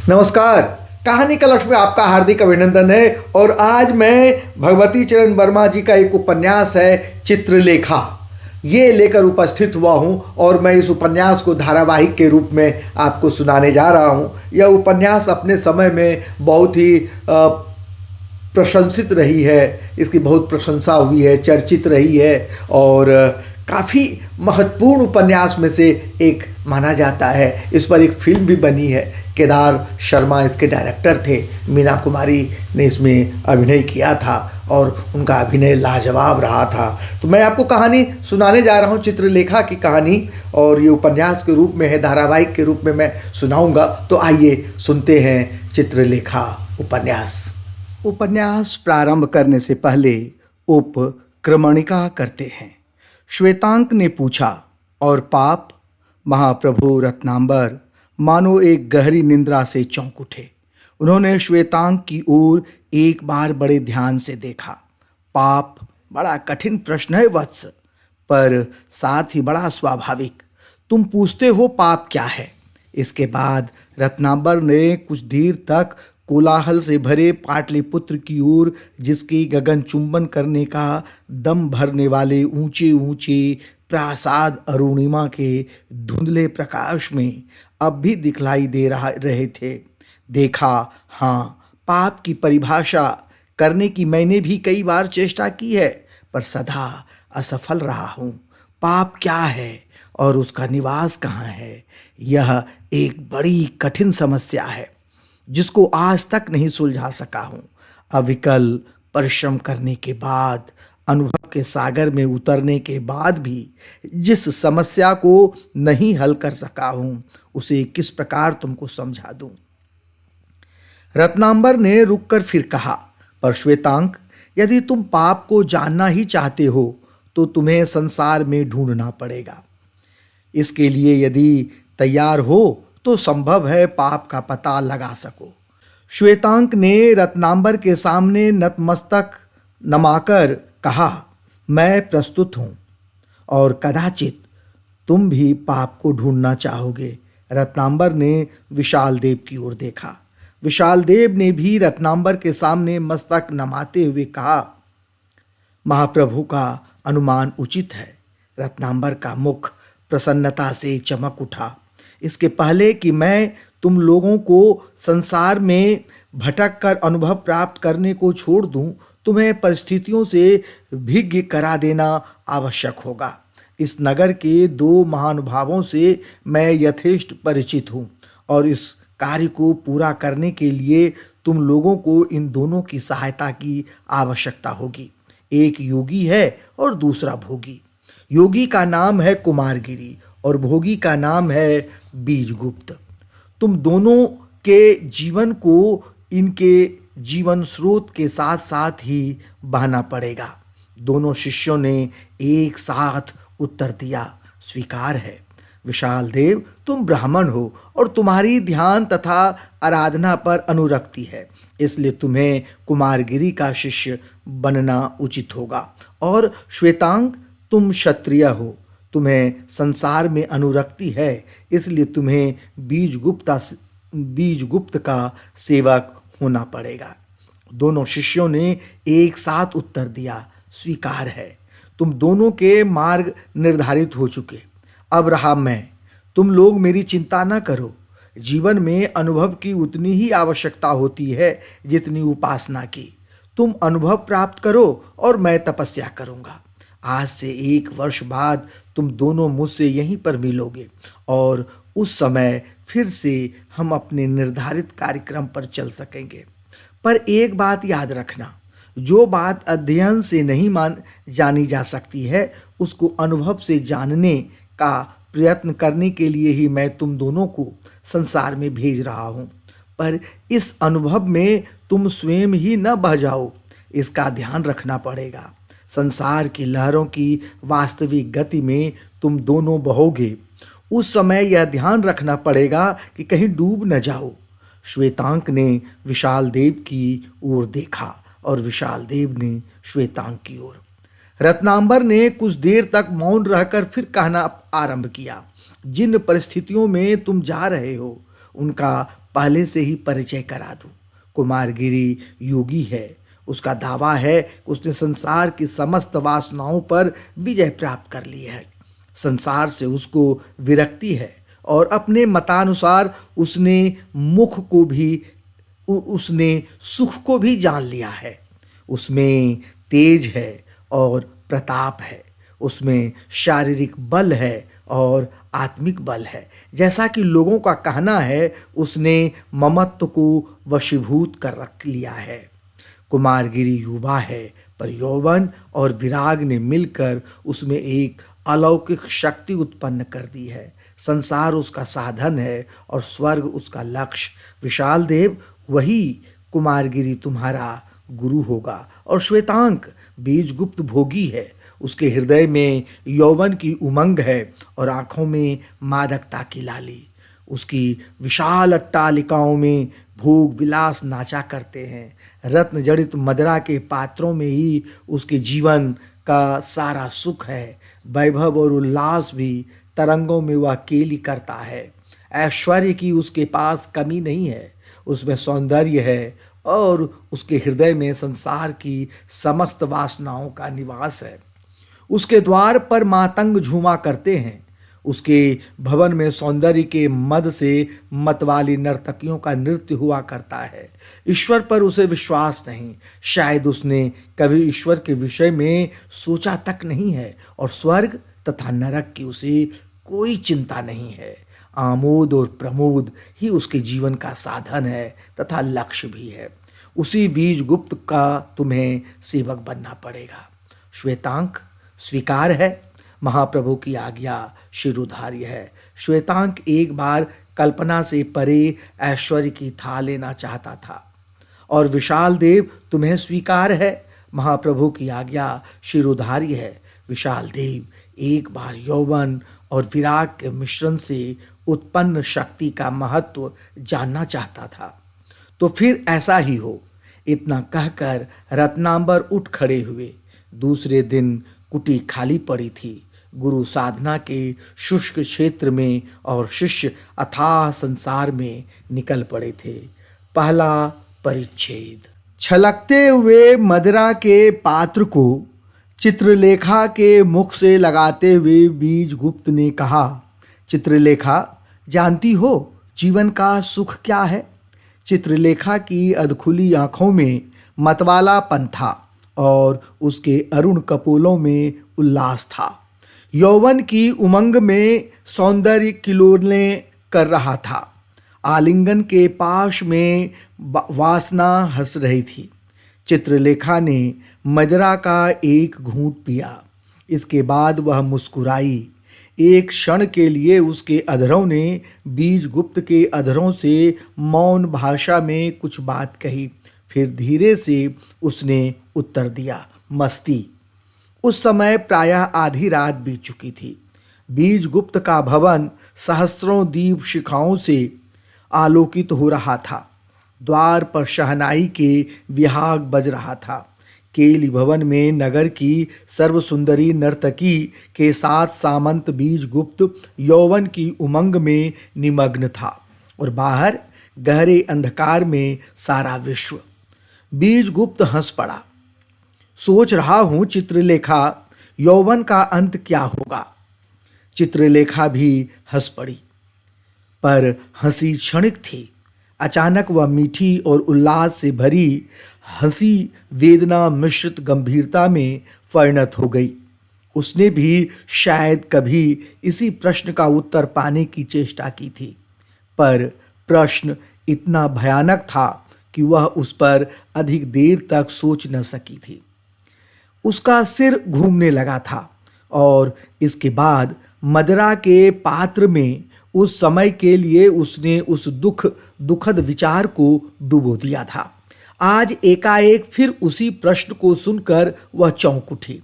नमस्कार। कहानी कलश में आपका हार्दिक अभिनंदन है। और आज मैं भगवती चरण वर्मा जी का एक उपन्यास है चित्रलेखा, ये लेकर उपस्थित हुआ हूँ और मैं इस उपन्यास को धारावाहिक के रूप में आपको सुनाने जा रहा हूँ। यह उपन्यास अपने समय में बहुत ही प्रशंसित रही है, इसकी बहुत प्रशंसा हुई है, चर्चित रही है और काफ़ी महत्वपूर्ण उपन्यास में से एक माना जाता है। इस पर एक फिल्म भी बनी है, केदार शर्मा इसके डायरेक्टर थे, मीना कुमारी ने इसमें अभिनय किया था और उनका अभिनय लाजवाब रहा था। तो मैं आपको कहानी सुनाने जा रहा हूँ, चित्रलेखा की कहानी, और ये उपन्यास के रूप में है, धारावाहिक के रूप में मैं सुनाऊंगा। तो आइए सुनते हैं चित्रलेखा उपन्यास प्रारंभ करने से पहले उपक्रमणिका करते हैं। श्वेतांक ने पूछा, और पाप? महाप्रभु रत्नांबर मानो एक गहरी निंद्रा से चौंक उठे। उन्होंने श्वेतांक की ओर एक बार बड़े ध्यान से देखा। पाप बड़ा कठिन प्रश्न है वत्स, पर साथ ही बड़ा स्वाभाविक। तुम पूछते हो पाप क्या है? इसके बाद रत्नांबर ने कुछ देर तक कोलाहल से भरे पाटलिपुत्र की ओर, जिसकी गगन चुंबन करने का दम भरने वाले ऊंचे ऊंचे प्रासाद अरुणिमा के धुंधले प्रकाश में अब भी दिखलाई दे रहे थे, देखा। हाँ, पाप की परिभाषा करने की मैंने भी कई बार चेष्टा की है, पर सदा असफल रहा हूँ। पाप क्या है और उसका निवास कहाँ है, यह एक बड़ी कठिन समस्या है जिसको आज तक नहीं सुलझा सका हूँ। अविकल परिश्रम करने के बाद, अनुभव के सागर में उतरने के बाद भी जिस समस्या को नहीं हल कर सका हूँ, उसे किस प्रकार तुमको समझा दूँ? रत्नांबर ने रुककर फिर कहा, पर श्वेतांक, यदि तुम पाप को जानना ही चाहते हो तो तुम्हें संसार में ढूंढना पड़ेगा। इसके लिए यदि तैयार हो तो संभव है पाप का पता लगा सको। श्वेतांक ने रत्नांबर के सामने नतमस्तक नमाकर कहा, मैं प्रस्तुत हूँ, और कदाचित तुम भी पाप को ढूंढना चाहोगे। रत्नांबर ने विशाल देव की ओर देखा। विशाल देव ने भी रत्नांबर के सामने मस्तक नमाते हुए कहा, महाप्रभु का अनुमान उचित है। रत्नांबर का मुख प्रसन्नता से चमक उठा। इसके पहले कि मैं तुम लोगों को संसार में भटक कर अनुभव प्राप्त करने को छोड़ दूं, तुम्हें परिस्थितियों से भिज्ञ करा देना आवश्यक होगा। इस नगर के दो महानुभावों से मैं यथेष्ट परिचित हूँ और इस कार्य को पूरा करने के लिए तुम लोगों को इन दोनों की सहायता की आवश्यकता होगी। एक योगी है और दूसरा भोगी। योगी का नाम है कुमारगिरी और भोगी का नाम है बीजगुप्त। तुम दोनों के जीवन को इनके जीवन स्रोत के साथ साथ ही बहना पड़ेगा। दोनों शिष्यों ने एक साथ उत्तर दिया, स्वीकार है। विशाल देव, तुम ब्राह्मण हो और तुम्हारी ध्यान तथा आराधना पर अनुरक्ति है, इसलिए तुम्हें कुमारगिरी का शिष्य बनना उचित होगा। और श्वेतांक, तुम क्षत्रिय हो, तुम्हें संसार में अनुरक्ति है, इसलिए तुम्हें बीजगुप्त का सेवक होना पड़ेगा। दोनों शिष्यों ने एक साथ उत्तर दिया, स्वीकार है। तुम दोनों के मार्ग निर्धारित हो चुके। अब रहा मैं। तुम लोग मेरी चिंता न करो। जीवन में अनुभव की उतनी ही आवश्यकता होती है जितनी उपासना की। तुम अनुभव प्राप्त करो और मैं तपस्या करूँगा। आज से 1 वर्ष बाद तुम दोनों मुझसे यहीं पर मिलोगे और उस समय फिर से हम अपने निर्धारित कार्यक्रम पर चल सकेंगे। पर एक बात याद रखना, जो बात अध्ययन से नहीं जानी जा सकती है, उसको अनुभव से जानने का प्रयत्न करने के लिए ही मैं तुम दोनों को संसार में भेज रहा हूँ। पर इस अनुभव में तुम स्वयं ही न बह जाओ, इसका ध्यान रखना पड़ेगा। संसार की लहरों की वास्तविक गति में तुम दोनों बहोगे। उस समय यह ध्यान रखना पड़ेगा कि कहीं डूब न जाओ। श्वेतांक ने विशाल देव की ओर देखा और विशाल देव ने श्वेतांक की ओर। रत्नांबर ने कुछ देर तक मौन रहकर फिर कहना आरंभ किया, जिन परिस्थितियों में तुम जा रहे हो उनका पहले से ही परिचय करा दूं। कुमारगिरी योगी है। उसका दावा है कि उसने संसार की समस्त वासनाओं पर विजय प्राप्त कर ली है। संसार से उसको विरक्ति है और अपने मतानुसार उसने उसने सुख को भी जान लिया है। उसमें तेज है और प्रताप है। उसमें शारीरिक बल है और आत्मिक बल है। जैसा कि लोगों का कहना है, उसने ममत्व को वशीभूत कर रख लिया है। कुमारगिरी युवा है, पर यौवन और विराग ने मिलकर उसमें एक अलौकिक शक्ति उत्पन्न कर दी है। संसार उसका साधन है और स्वर्ग उसका लक्ष्य। विशाल देव, वही कुमारगिरी तुम्हारा गुरु होगा। और श्वेतांक बीजगुप्त भोगी है। उसके हृदय में यौवन की उमंग है और आंखों में मादकता की लाली। उसकी विशाल अट्टालिकाओं में भोग विलास नाचा करते हैं। रत्न जड़ित मदिरा के पात्रों में ही उसके जीवन का सारा सुख है। वैभव और उल्लास भी तरंगों में वह केली करता है। ऐश्वर्य की उसके पास कमी नहीं है। उसमें सौंदर्य है और उसके हृदय में संसार की समस्त वासनाओं का निवास है। उसके द्वार पर मातंग झूमा करते हैं। उसके भवन में सौंदर्य के मद से मतवाली नर्तकियों का नृत्य हुआ करता है। ईश्वर पर उसे विश्वास नहीं। शायद उसने कभी ईश्वर के विषय में सोचा तक नहीं है और स्वर्ग तथा नरक की उसे कोई चिंता नहीं है। आमोद और प्रमोद ही उसके जीवन का साधन है तथा लक्ष्य भी है। उसी बीजगुप्त का तुम्हें सेवक बनना पड़ेगा। श्वेतांक, स्वीकार है। महाप्रभु की आज्ञा शिरोधार्य है। श्वेतांक एक बार कल्पना से परे ऐश्वर्य की था लेना चाहता था। और विशाल देव, तुम्हें स्वीकार है। महाप्रभु की आज्ञा शिरोधार्य है। विशाल देव एक बार यौवन और विराग के मिश्रण से उत्पन्न शक्ति का महत्व जानना चाहता था। तो फिर ऐसा ही हो। इतना कहकर रत्नांबर उठ खड़े हुए। दूसरे दिन कुटी खाली पड़ी थी। गुरु साधना के शुष्क क्षेत्र में और शिष्य अथाह संसार में निकल पड़े थे। पहला परिच्छेद। छलकते हुए मदिरा के पात्र को चित्रलेखा के मुख से लगाते हुए बीजगुप्त ने कहा, चित्रलेखा, जानती हो जीवन का सुख क्या है? चित्रलेखा की अधखुली आंखों में मतवालापन था और उसके अरुण कपोलों में उल्लास था। यौवन की उमंग में सौंदर्य किलोलने कर रहा था। आलिंगन के पाश में वासना हंस रही थी। चित्रलेखा ने मदिरा का एक घूंट पिया। इसके बाद वह मुस्कुराई। एक क्षण के लिए उसके अधरों ने बीजगुप्त के अधरों से मौन भाषा में कुछ बात कही। फिर धीरे से उसने उत्तर दिया, मस्ती। उस समय प्रायः आधी रात बीत चुकी थी। बीजगुप्त का भवन सहस्रों दीप शिखाओं से आलोकित हो रहा था। द्वार पर शहनाई के विहाग बज रहा था। केली भवन में नगर की सर्वसुंदरी नर्तकी के साथ सामंत बीजगुप्त यौवन की उमंग में निमग्न था और बाहर गहरे अंधकार में सारा विश्व। बीजगुप्त हंस पड़ा। सोच रहा हूं चित्रलेखा, यौवन का अंत क्या होगा? चित्रलेखा भी हंस पड़ी, पर हंसी क्षणिक थी। अचानक वह मीठी और उल्लास से भरी हंसी वेदना मिश्रित गंभीरता में परिणत हो गई। उसने भी शायद कभी इसी प्रश्न का उत्तर पाने की चेष्टा की थी, पर प्रश्न इतना भयानक था कि वह उस पर अधिक देर तक सोच न सकी थी। उसका सिर घूमने लगा था और इसके बाद मदिरा के पात्र में उस समय के लिए उसने उस दुखद विचार को डुबो दिया था। आज एकाएक फिर उसी प्रश्न को सुनकर वह चौंक उठी।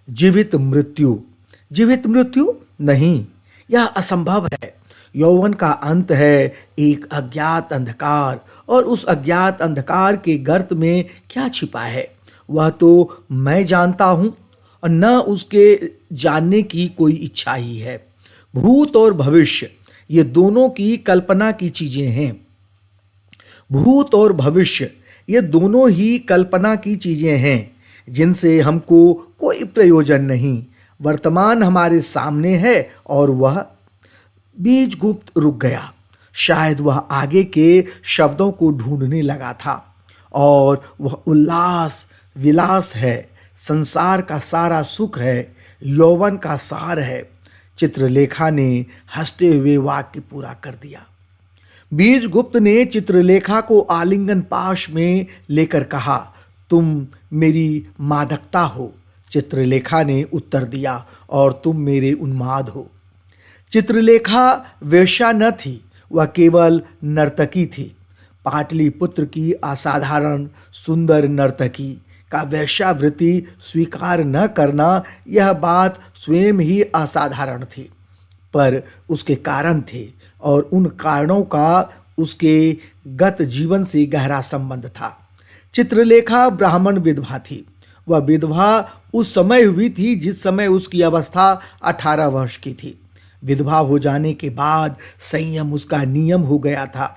जीवित मृत्यु? जीवित मृत्यु नहीं, यह असंभव है। यौवन का अंत है एक अज्ञात अंधकार, और उस अज्ञात अंधकार के गर्त में क्या छिपा है वह तो मैं जानता हूं और न उसके जानने की कोई इच्छा ही है। भूत और भविष्य ये दोनों की कल्पना की चीजें हैं। भूत और भविष्य ये दोनों ही कल्पना की चीजें हैं जिनसे हमको कोई प्रयोजन नहीं। वर्तमान हमारे सामने है और वह बीजगुप्त रुक गया। शायद वह आगे के शब्दों को ढूंढने लगा था। और वह उल्लास विलास है, संसार का सारा सुख है, यौवन का सार है। चित्रलेखा ने हंसते हुए वाक्य पूरा कर दिया। बीजगुप्त ने चित्रलेखा को आलिंगन पाश में लेकर कहा, तुम मेरी मादकता हो। चित्रलेखा ने उत्तर दिया, और तुम मेरे उन्माद हो। चित्रलेखा वेश्या न थी, वह केवल नर्तकी थी। पाटलिपुत्र की असाधारण सुंदर नर्तकी का वेश्यावृत्ति स्वीकार न करना, यह बात स्वयं ही असाधारण थी। पर उसके कारण थे, और उन कारणों का उसके गत जीवन से गहरा संबंध था। चित्रलेखा ब्राह्मण विधवा थी। वह विधवा उस समय हुई थी जिस समय उसकी अवस्था 18 वर्ष की थी। विधवा हो जाने के बाद संयम उसका नियम हो गया था,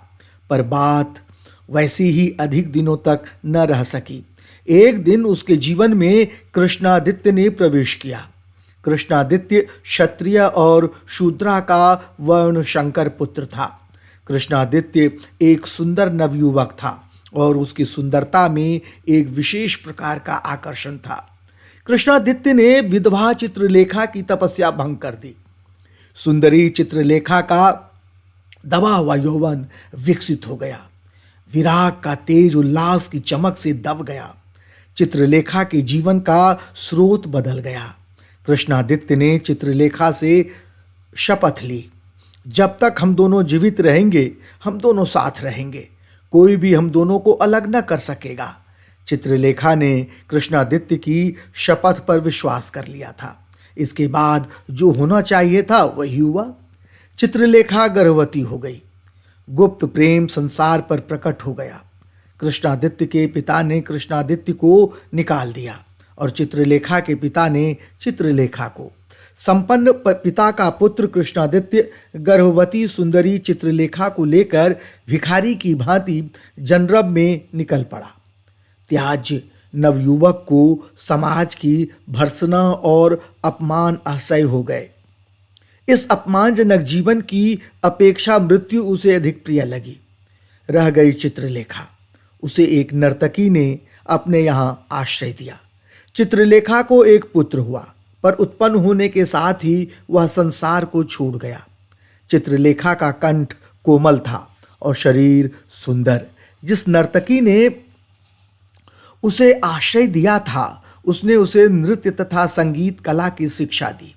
पर बात वैसी ही अधिक दिनों तक न रह सकी। एक दिन उसके जीवन में कृष्णादित्य ने प्रवेश किया। कृष्णादित्य क्षत्रिय और शूद्रा का वर्ण शंकर पुत्र था। कृष्णादित्य एक सुंदर नवयुवक था, और उसकी सुंदरता में एक विशेष प्रकार का आकर्षण था। कृष्णादित्य ने विधवा चित्रलेखा की तपस्या भंग कर दी। सुंदरी चित्रलेखा का दबा हुआ यौवन विकसित हो गया। विराग का तेज उल्लास की चमक से दब गया। चित्रलेखा के जीवन का स्रोत बदल गया। कृष्णादित्य ने चित्रलेखा से शपथ ली, जब तक हम दोनों जीवित रहेंगे हम दोनों साथ रहेंगे, कोई भी हम दोनों को अलग न कर सकेगा। चित्रलेखा ने कृष्णादित्य की शपथ पर विश्वास कर लिया था। इसके बाद जो होना चाहिए था वही हुआ। चित्रलेखा गर्भवती हो गई। गुप्त प्रेम संसार पर प्रकट हो गया। कृष्णादित्य के पिता ने कृष्णादित्य को निकाल दिया, और चित्रलेखा के पिता ने चित्रलेखा को। संपन्न पिता का पुत्र कृष्णादित्य गर्भवती सुंदरी चित्रलेखा को लेकर भिखारी की भांति जनरब में निकल पड़ा। त्याज्य नवयुवक को समाज की भर्त्सना और अपमान असह्य हो गए। इस अपमानजनक जीवन की अपेक्षा मृत्यु उसे अधिक प्रिय लगी। रह गई चित्रलेखा। उसे एक नर्तकी ने अपने यहाँ आश्रय दिया। चित्रलेखा को एक पुत्र हुआ, पर उत्पन्न होने के साथ ही वह संसार को छोड़ गया। चित्रलेखा का कंठ कोमल था और शरीर सुंदर। जिस नर्तकी ने उसे आश्रय दिया था, उसने उसे नृत्य तथा संगीत कला की शिक्षा दी।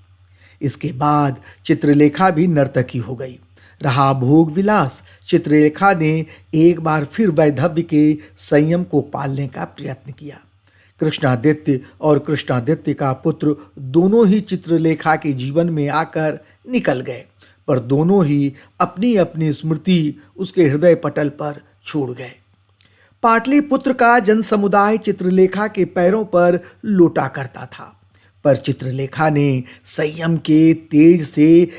इसके बाद चित्रलेखा भी नर्तकी हो गई। रहा भोग विलास। चित्रलेखा ने एक बार फिर वैधव्य के संयम को पालने का प्रयत्न किया। कृष्णादित्य और कृष्णादित्य का पुत्र दोनों ही चित्रलेखा के जीवन में आकर निकल गए, पर दोनों ही अपनी अपनी स्मृति उसके हृदय पटल पर छोड़ गए। पाटलिपुत्र का जन समुदाय चित्रलेखा के पैरों पर लोटा करता था, पर चित्रलेखा ने संयम के तेज से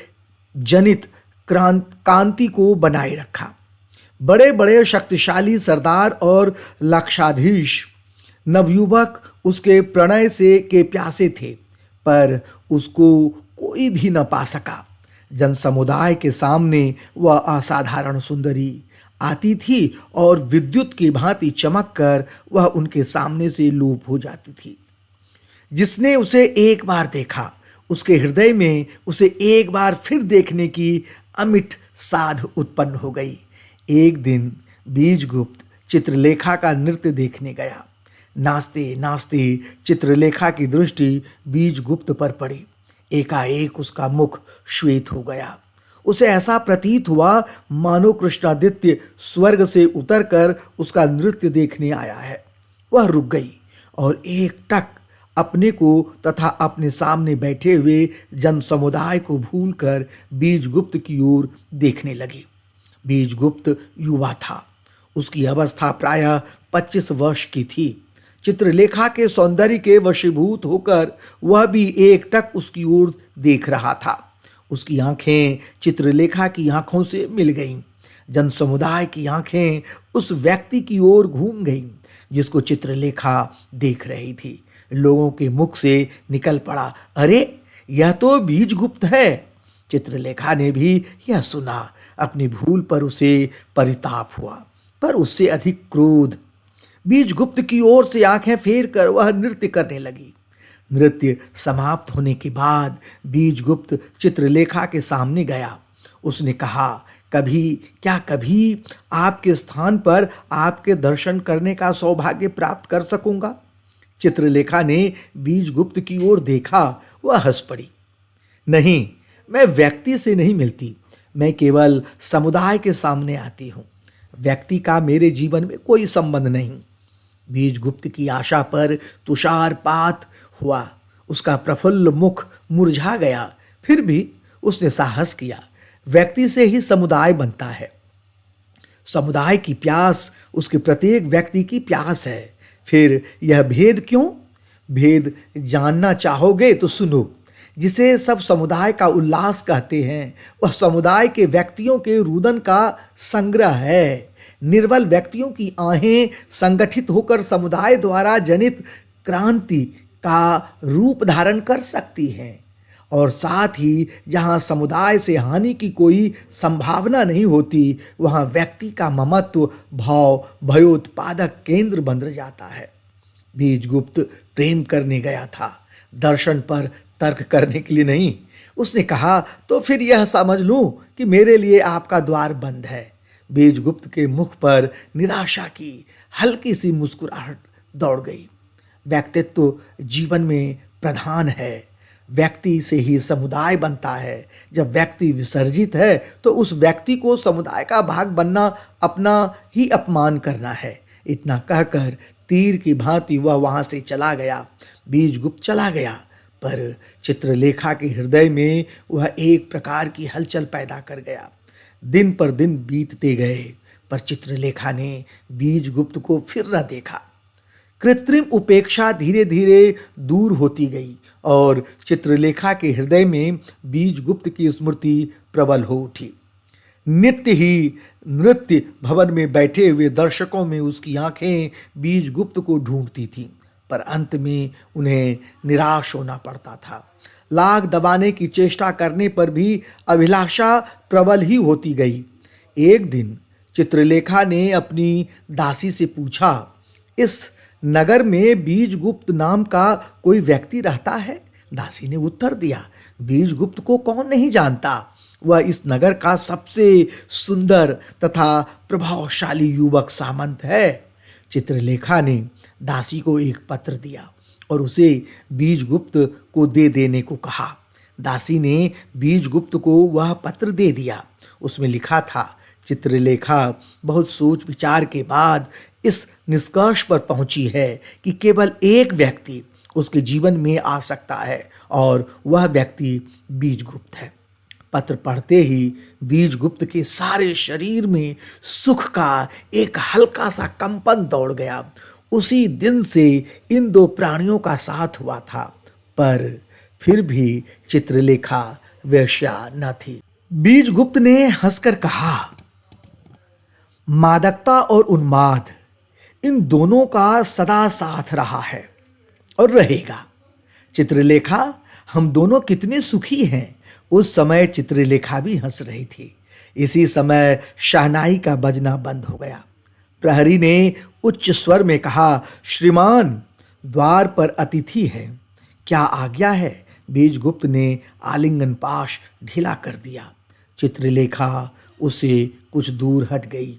जनित कांति को बनाए रखा। बड़े बड़े शक्तिशाली सरदार और लक्षाधीश नवयुवक उसके प्रणय से के प्यासे थे, पर उसको कोई भी न पा सका। जन समुदाय के सामने वह असाधारण सुंदरी आती थी, और विद्युत की भांति चमक कर वह उनके सामने से लोप हो जाती थी। जिसने उसे एक बार देखा, उसके हृदय में उसे एक बार फिर देखने की अमिट साध उत्पन्न हो गई। एक दिन बीजगुप्त चित्रलेखा का नृत्य देखने गया। नाचते नाचते चित्रलेखा की दृष्टि बीजगुप्त पर पड़ी। एकाएक उसका मुख श्वेत हो गया। उसे ऐसा प्रतीत हुआ मानो कृष्णादित्य स्वर्ग से उतरकर उसका नृत्य देखने आया है। वह रुक गई और एकटक अपने को तथा अपने सामने बैठे हुए जन समुदाय को भूलकर बीजगुप्त की ओर देखने लगी। बीजगुप्त युवा था। उसकी अवस्था प्रायः 25 वर्ष की थी। चित्रलेखा के सौंदर्य के वशीभूत होकर वह भी एकटक उसकी ओर देख रहा था। उसकी आंखें चित्रलेखा की आंखों से मिल गईं। जनसमुदाय की आंखें उस व्यक्ति की ओर घूम गईं जिसको चित्रलेखा देख रही थी। लोगों के मुख से निकल पड़ा, अरे यह तो बीजगुप्त है। चित्रलेखा ने भी यह सुना। अपनी भूल पर उसे परिताप हुआ, पर उससे अधिक क्रोध। बीजगुप्त की ओर से आंखें फेर कर वह नृत्य करने लगी। नृत्य समाप्त होने के बाद बीजगुप्त चित्रलेखा के सामने गया। उसने कहा, कभी आपके स्थान पर आपके दर्शन करने का सौभाग्य प्राप्त कर सकूंगा? चित्रलेखा ने बीजगुप्त की ओर देखा। वह हंस पड़ी। नहीं, मैं व्यक्ति से नहीं मिलती, मैं केवल समुदाय के सामने आती हूँ। व्यक्ति का मेरे जीवन में कोई संबंध नहीं। बीजगुप्त की आशा पर तुषारपात हुआ। उसका प्रफुल्ल मुख मुरझा गया। फिर भी उसने साहस किया। व्यक्ति से ही समुदाय बनता है। समुदाय की प्यास उसके प्रत्येक व्यक्ति की प्यास है। फिर यह भेद क्यों? भेद जानना चाहोगे तो सुनो। जिसे सब समुदाय का उल्लास कहते हैं, वह समुदाय के व्यक्तियों के रुदन का संग्रह है। निर्बल व्यक्तियों की आहें संगठित होकर समुदाय द्वारा जनित क्रांति का रूप धारण कर सकती हैं। और साथ ही जहाँ समुदाय से हानि की कोई संभावना नहीं होती, वहाँ व्यक्ति का ममत्व भाव भयोत्पादक केंद्र बन जाता है। बीजगुप्त प्रेम करने गया था, दर्शन पर तर्क करने के लिए नहीं। उसने कहा, तो फिर यह समझ लूं कि मेरे लिए आपका द्वार बंद है। बीजगुप्त के मुख पर निराशा की हल्की सी मुस्कुराहट दौड़ गई। व्यक्तित्व जीवन में प्रधान है। व्यक्ति से ही समुदाय बनता है। जब व्यक्ति विसर्जित है तो उस व्यक्ति को समुदाय का भाग बनना अपना ही अपमान करना है। इतना कहकर तीर की भांति वह वहां से चला गया। बीजगुप्त चला गया, पर चित्रलेखा के हृदय में वह एक प्रकार की हलचल पैदा कर गया। दिन पर दिन बीतते गए, पर चित्रलेखा ने बीजगुप्त को फिर न देखा। कृत्रिम उपेक्षा धीरे धीरे दूर होती गई और चित्रलेखा के हृदय में बीजगुप्त की स्मृति प्रबल हो उठी। नित्य ही नृत्य भवन में बैठे हुए दर्शकों में उसकी आंखें बीजगुप्त को ढूंढती थीं, पर अंत में उन्हें निराश होना पड़ता था। लाख दबाने की चेष्टा करने पर भी अभिलाषा प्रबल ही होती गई। एक दिन चित्रलेखा ने अपनी दासी से पूछा, इस नगर में बीजगुप्त नाम का कोई व्यक्ति रहता है? दासी ने उत्तर दिया, बीजगुप्त को कौन नहीं जानता। वह इस नगर का सबसे सुंदर तथा प्रभावशाली युवक सामंत है। चित्रलेखा ने दासी को एक पत्र दिया और उसे बीजगुप्त को दे देने को कहा। दासी ने बीजगुप्त को वह पत्र दे दिया। उसमें लिखा था, चित्रलेखा बहुत सोच विचार के बाद इस निष्कर्ष पर पहुंची है कि केवल एक व्यक्ति उसके जीवन में आ सकता है और वह व्यक्ति बीजगुप्त है। पत्र पढ़ते ही बीजगुप्त के सारे शरीर में सुख का एक हल्का सा कंपन दौड़ गया। उसी दिन से इन दो प्राणियों का साथ हुआ था, पर फिर भी चित्रलेखा वेश्या न थी। बीजगुप्त ने हंसकर कहा, मादकता और उन्माद इन दोनों का सदा साथ रहा है और रहेगा। चित्रलेखा, हम दोनों कितने सुखी हैं। उस समय चित्रलेखा भी हंस रही थी। इसी समय शहनाई का बजना बंद हो गया। प्रहरी ने उच्च स्वर में कहा, श्रीमान, द्वार पर अतिथि है, क्या आज्ञा है? बीजगुप्त ने आलिंगन पाश ढीला कर दिया। चित्रलेखा उससे कुछ दूर हट गई।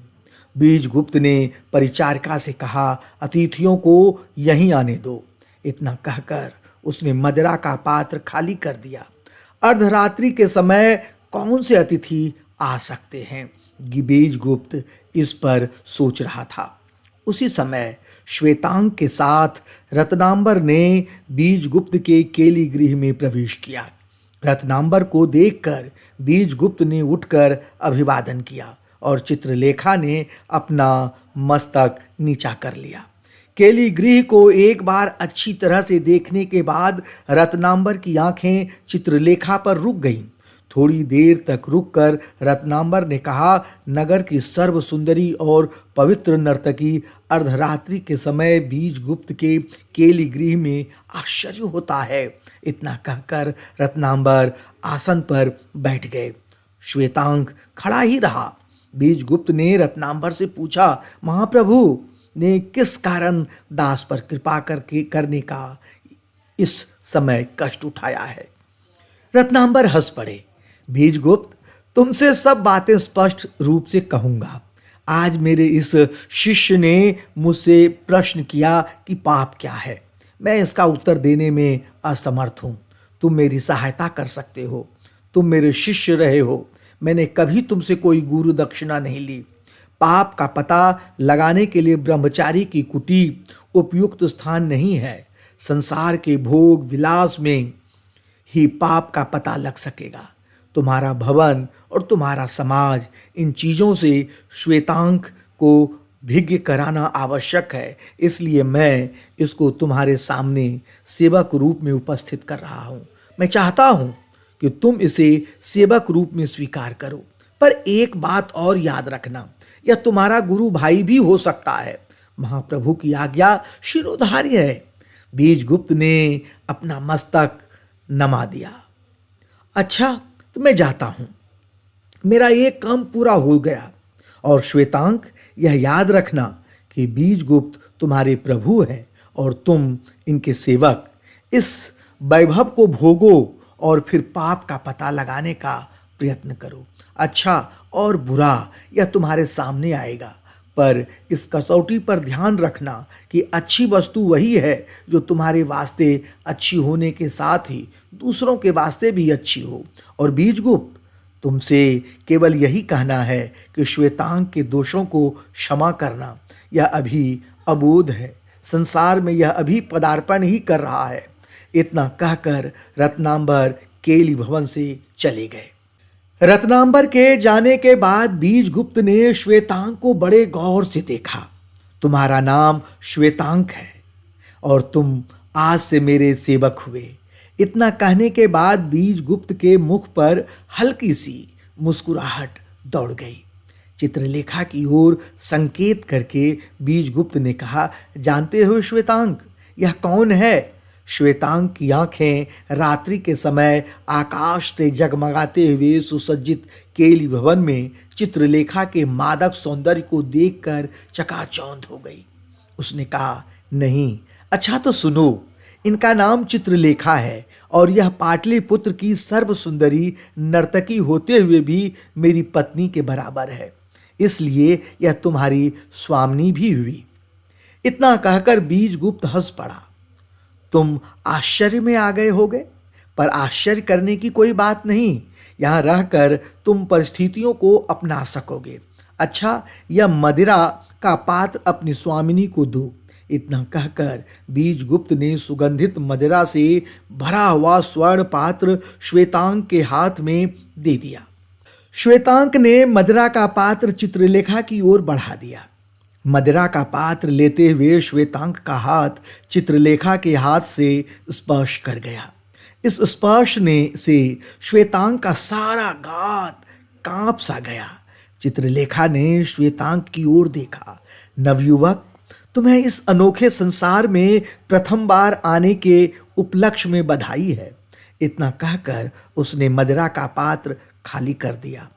बीजगुप्त ने परिचारिका से कहा, अतिथियों को यहीं आने दो। इतना कहकर उसने मदिरा का पात्र खाली कर दिया। अर्धरात्रि के समय कौन से अतिथि आ सकते हैं? बीजगुप्त इस पर सोच रहा था। उसी समय श्वेतांग के साथ रत्नांबर ने बीजगुप्त के केली गृह में प्रवेश किया। रत्नांबर को देखकर बीजगुप्त ने उठकर अभिवादन किया और चित्रलेखा ने अपना मस्तक नीचा कर लिया। केली गृह को एक बार अच्छी तरह से देखने के बाद रत्नांबर की आंखें चित्रलेखा पर रुक गईं। थोड़ी देर तक रुककर रत्नांबर ने कहा, नगर की सर्व सुंदरी और पवित्र नर्तकी अर्धरात्रि के समय बीजगुप्त के केली गृह में आश्चर्य होता है। इतना कहकर रत्नांबर आसन पर बैठ गए। श्वेतांग खड़ा ही रहा। बीजगुप्त ने रत्नांबर से पूछा, महाप्रभु ने किस कारण दास पर कृपा करने का इस समय कष्ट उठाया है? रत्नांबर हंस पड़े। बीजगुप्त, तुमसे सब बातें स्पष्ट रूप से कहूंगा। आज मेरे इस शिष्य ने मुझसे प्रश्न किया कि पाप क्या है। मैं इसका उत्तर देने में असमर्थ हूं। तुम मेरी सहायता कर सकते हो। तुम मेरे शिष्य रहे हो। मैंने कभी तुमसे कोई गुरु दक्षिणा नहीं ली। पाप का पता लगाने के लिए ब्रह्मचारी की कुटी उपयुक्त स्थान नहीं है। संसार के भोग विलास में ही पाप का पता लग सकेगा। तुम्हारा भवन और तुम्हारा समाज, इन चीज़ों से श्वेतांक को भिज्ञ कराना आवश्यक है। इसलिए मैं इसको तुम्हारे सामने सेवक रूप में उपस्थित कर रहा हूँ। मैं चाहता हूँ कि तुम इसे सेवक रूप में स्वीकार करो। पर एक बात और याद रखना, यह तुम्हारा गुरु भाई भी हो सकता है। महाप्रभु की आज्ञा शिरोधार्य है। बीजगुप्त ने अपना मस्तक नमा दिया। अच्छा, तो मैं जाता हूं। मेरा एक काम पूरा हो गया। और श्वेतांक, यह याद रखना कि बीजगुप्त तुम्हारे प्रभु हैं और तुम इनके सेवक। इस वैभव को भोगो और फिर पाप का पता लगाने का प्रयत्न करो। अच्छा और बुरा यह तुम्हारे सामने आएगा, पर इस कसौटी पर ध्यान रखना कि अच्छी वस्तु वही है जो तुम्हारे वास्ते अच्छी होने के साथ ही दूसरों के वास्ते भी अच्छी हो। और बीजगुप्त, तुमसे केवल यही कहना है कि श्वेतांग के दोषों को क्षमा करना। यह अभी अबोध है। संसार में यह अभी पदार्पण ही कर रहा है। इतना कहकर रत्नांबर केली भवन से चले गए। रत्नांबर के जाने के बाद बीजगुप्त ने श्वेतांक को बड़े गौर से देखा। तुम्हारा नाम श्वेतांक है और तुम आज से मेरे सेवक हुए। इतना कहने के बाद बीजगुप्त के मुख पर हल्की सी मुस्कुराहट दौड़ गई। चित्रलेखा की ओर संकेत करके बीजगुप्त ने कहा, जानते हो श्वेतांक, यह कौन है? श्वेतांक की आंखें रात्रि के समय आकाश से जगमगाते हुए सुसज्जित केली भवन में चित्रलेखा के मादक सौंदर्य को देखकर चकाचौंध हो गई। उसने कहा, नहीं, अच्छा तो सुनो। इनका नाम चित्रलेखा है और यह पाटलिपुत्र की सर्व सुंदरी नर्तकी होते हुए भी मेरी पत्नी के बराबर है। इसलिए यह तुम्हारी स्वामिनी भी हुई। इतना कहकर बीजगुप्त हंस पड़ा। तुम आश्चर्य में आ गए होगे, पर आश्चर्य करने की कोई बात नहीं। यहाँ रहकर तुम परिस्थितियों को अपना सकोगे। अच्छा, यह मदिरा का पात्र अपनी स्वामिनी को दो। इतना कहकर बीजगुप्त ने सुगंधित मदिरा से भरा हुआ स्वर्ण पात्र श्वेतांक के हाथ में दे दिया। श्वेतांक ने मदिरा का पात्र चित्रलेखा की ओर बढ़ा दिया। मदिरा का पात्र लेते हुए श्वेतांक का हाथ चित्रलेखा के हाथ से स्पर्श कर गया। इस स्पर्श से श्वेतांक का सारा गात कांप सा गया। चित्रलेखा ने श्वेतांक की ओर देखा। नवयुवक, तुम्हें इस अनोखे संसार में प्रथम बार आने के उपलक्ष्य में बधाई है। इतना कहकर उसने मदिरा का पात्र खाली कर दिया।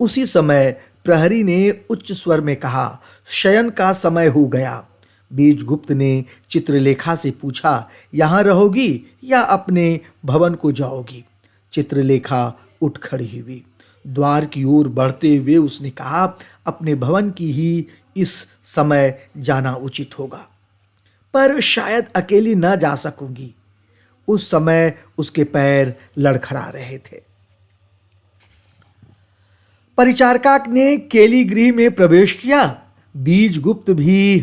उसी समय प्रहरी ने उच्च स्वर में कहा, शयन का समय हो गया। बीजगुप्त ने चित्रलेखा से पूछा, यहाँ रहोगी या अपने भवन को जाओगी? चित्रलेखा उठ खड़ी हुई। द्वार की ओर बढ़ते हुए उसने कहा, अपने भवन की ही इस समय जाना उचित होगा, पर शायद अकेली न जा सकूंगी। उस समय उसके पैर लड़खड़ा रहे थे। परिचारिका ने केली गृह में प्रवेश किया। बीजगुप्त भी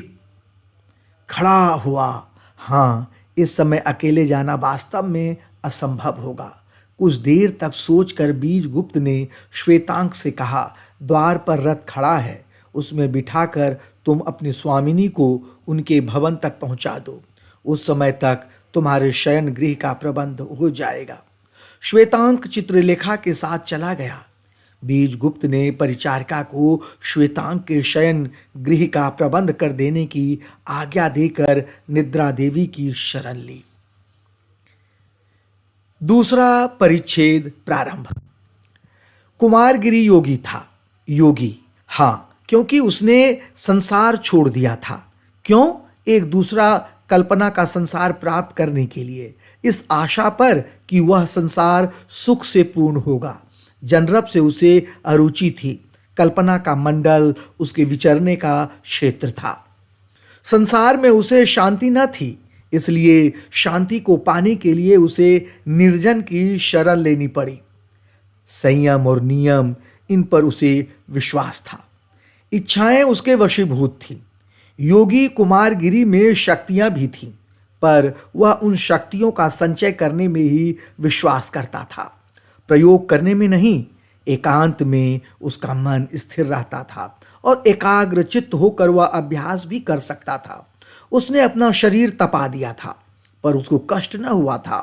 खड़ा हुआ। हाँ, इस समय अकेले जाना वास्तव में असंभव होगा। कुछ देर तक सोचकर बीजगुप्त ने श्वेतांक से कहा, द्वार पर रथ खड़ा है, उसमें बिठाकर तुम अपनी स्वामिनी को उनके भवन तक पहुंचा दो। उस समय तक तुम्हारे शयन गृह का प्रबंध हो जाएगा। श्वेतांक चित्रलेखा के साथ चला गया। बीजगुप्त ने परिचारिका को श्वेतांक के शयन गृह का प्रबंध कर देने की आज्ञा देकर निद्रा देवी की शरण ली। दूसरा परिच्छेद प्रारंभ। कुमारगिरी योगी था। योगी हाँ, क्योंकि उसने संसार छोड़ दिया था। क्यों? एक दूसरा कल्पना का संसार प्राप्त करने के लिए, इस आशा पर कि वह संसार सुख से पूर्ण होगा। जनरब से उसे अरुचि थी। कल्पना का मंडल उसके विचरने का क्षेत्र था। संसार में उसे शांति न थी, इसलिए शांति को पाने के लिए उसे निर्जन की शरण लेनी पड़ी। संयम और नियम, इन पर उसे विश्वास था। इच्छाएं उसके वशीभूत थीं। योगी कुमारगिरी में शक्तियां भी थीं, पर वह उन शक्तियों का संचय करने में ही विश्वास करता था, प्रयोग करने में नहीं। एकांत में उसका मन स्थिर रहता था और एकाग्र चित्त होकर वह अभ्यास भी कर सकता था। उसने अपना शरीर तपा दिया था, पर उसको कष्ट न हुआ था।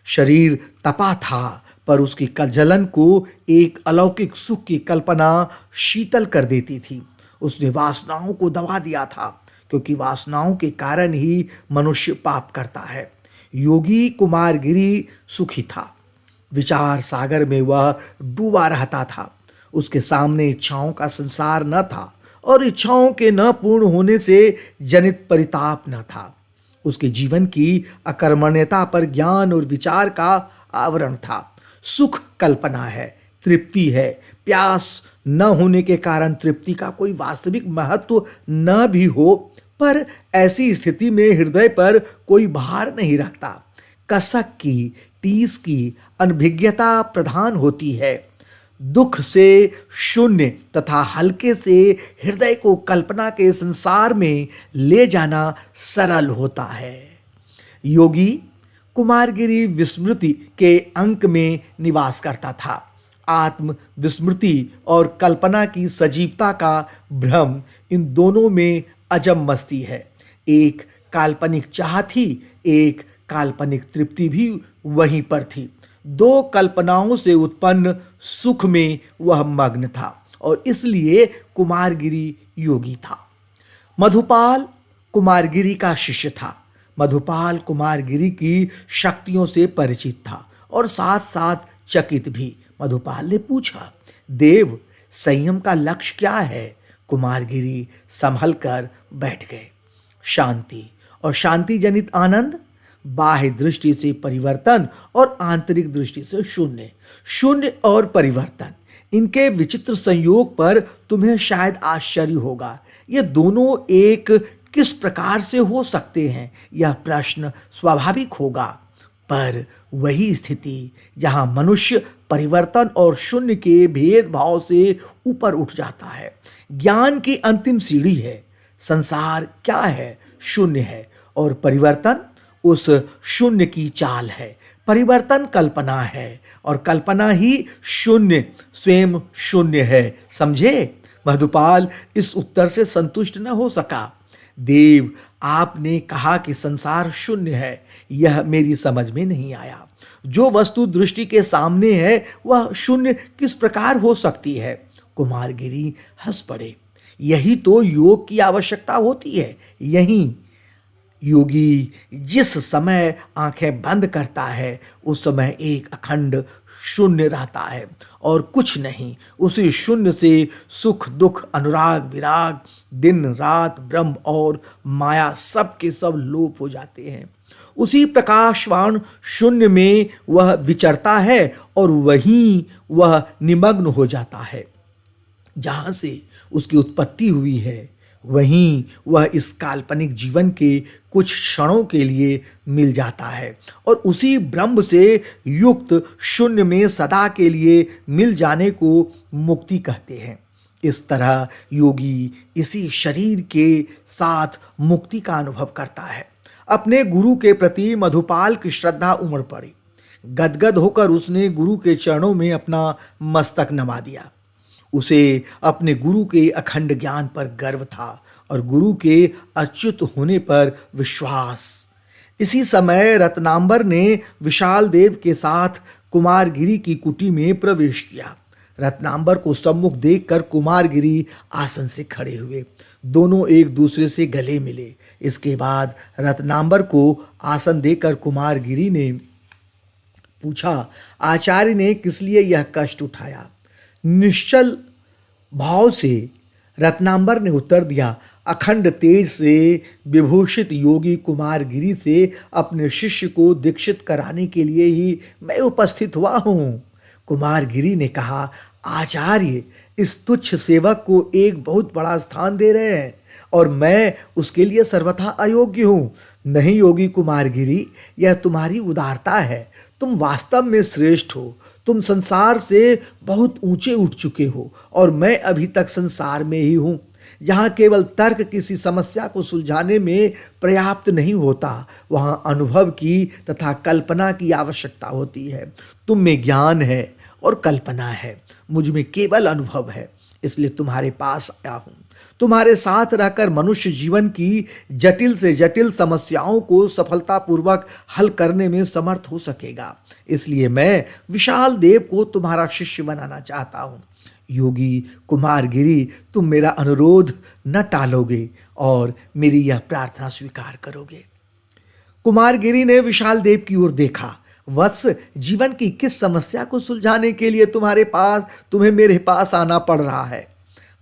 शरीर तपा था, पर उसकी जलन को एक अलौकिक सुख की कल्पना शीतल कर देती थी। उसने वासनाओं को दबा दिया था, क्योंकि वासनाओं के कारण ही मनुष्य पाप करता है। योगी कुमारगिरी सुखी था। विचार सागर में वह डूबा रहता था। उसके सामने इच्छाओं का संसार न था और इच्छाओं के न पूर्ण होने से जनित परिताप न था। उसके जीवन की अकर्मण्यता पर ज्ञान और विचार का आवरण था। सुख कल्पना है, तृप्ति है। प्यास न होने के कारण तृप्ति का कोई वास्तविक महत्व न भी हो, पर ऐसी स्थिति में हृदय पर कोई भार नहीं रहता। कसक की, टीस की अनभिज्ञता प्रधान होती है। दुख से शून्य तथा हल्के से हृदय को कल्पना के संसार में ले जाना सरल होता है। योगी कुमारगिरी विस्मृति के अंक में निवास करता था। आत्म विस्मृति और कल्पना की सजीवता का भ्रम, इन दोनों में अजब मस्ती है। एक काल्पनिक चाह थी, एक काल्पनिक तृप्ति भी वहीं पर थी। दो कल्पनाओं से उत्पन्न सुख में वह मग्न था और इसलिए कुमारगिरी योगी था। मधुपाल कुमारगिरी का शिष्य था। मधुपाल कुमारगिरी की शक्तियों से परिचित था और साथ साथ चकित भी। मधुपाल ने पूछा, देव, संयम का लक्ष्य क्या है? कुमारगिरी संभल कर बैठ गए। शांति और शांति जनित आनंद, बाह्य दृष्टि से परिवर्तन और आंतरिक दृष्टि से शून्य। शून्य और परिवर्तन, इनके विचित्र संयोग पर तुम्हें शायद आश्चर्य होगा। ये दोनों एक किस प्रकार से हो सकते हैं, यह प्रश्न स्वाभाविक होगा। पर वही स्थिति जहां मनुष्य परिवर्तन और शून्य के भेदभाव से ऊपर उठ जाता है, ज्ञान की अंतिम सीढ़ी है। संसार क्या है? शून्य है, और परिवर्तन उस शून्य की चाल है। परिवर्तन कल्पना है और कल्पना ही शून्य स्वयं शून्य है। समझे? मधुपाल इस उत्तर से संतुष्ट न हो सका। देव, आपने कहा कि संसार शून्य है, यह मेरी समझ में नहीं आया। जो वस्तु दृष्टि के सामने है वह शून्य किस प्रकार हो सकती है? कुमारगिरी हंस पड़े। यही तो योग की आवश्यकता होती है। यही योगी जिस समय आंखें बंद करता है उस समय एक अखंड शून्य रहता है और कुछ नहीं। उसी शून्य से सुख दुख अनुराग विराग दिन रात ब्रह्म और माया सब के सब लोप हो जाते हैं। उसी प्रकाशवान शून्य में वह विचरता है और वहीं वह निमग्न हो जाता है। जहाँ से उसकी उत्पत्ति हुई है वहीं वह इस काल्पनिक जीवन के कुछ क्षणों के लिए मिल जाता है और उसी ब्रह्म से युक्त शून्य में सदा के लिए मिल जाने को मुक्ति कहते हैं। इस तरह योगी इसी शरीर के साथ मुक्ति का अनुभव करता है। अपने गुरु के प्रति मधुपाल की श्रद्धा उमड़ पड़ी। गदगद होकर उसने गुरु के चरणों में अपना मस्तक नवा दिया। उसे अपने गुरु के अखंड ज्ञान पर गर्व था और गुरु के अच्युत होने पर विश्वास। इसी समय रत्नांबर ने विशाल देव के साथ कुमारगिरी की कुटी में प्रवेश किया। रत्नांबर को सम्मुख देखकर कुमारगिरी आसन से खड़े हुए। दोनों एक दूसरे से गले मिले। इसके बाद रत्नांबर को आसन देकर कुमारगिरी ने पूछा, आचार्य ने किस लिए यह कष्ट उठाया? निश्चल भाव से रत्नांबर ने उत्तर दिया, अखंड तेज से विभूषित योगी कुमारगिरी से अपने शिष्य को दीक्षित कराने के लिए ही मैं उपस्थित हुआ हूँ। कुमारगिरी ने कहा, आचार्य इस तुच्छ सेवक को एक बहुत बड़ा स्थान दे रहे हैं और मैं उसके लिए सर्वथा अयोग्य हूँ। नहीं योगी कुमारगिरी, यह तुम्हारी उदारता है। तुम वास्तव में श्रेष्ठ हो। तुम संसार से बहुत ऊंचे उठ चुके हो और मैं अभी तक संसार में ही हूँ। जहाँ केवल तर्क किसी समस्या को सुलझाने में पर्याप्त नहीं होता, वहाँ अनुभव की तथा कल्पना की आवश्यकता होती है। तुम में ज्ञान है और कल्पना है, मुझ में केवल अनुभव है। इसलिए तुम्हारे पास आया हूँ। तुम्हारे साथ रहकर मनुष्य जीवन की जटिल से जटिल समस्याओं को सफलतापूर्वक हल करने में समर्थ हो सकेगा। इसलिए मैं विशाल देव को तुम्हारा शिष्य बनाना चाहता हूँ। योगी कुमारगिरी, तुम मेरा अनुरोध न टालोगे और मेरी यह प्रार्थना स्वीकार करोगे। कुमारगिरी ने विशाल देव की ओर देखा। वत्स, जीवन की किस समस्या को सुलझाने के लिए तुम्हें मेरे पास आना पड़ रहा है?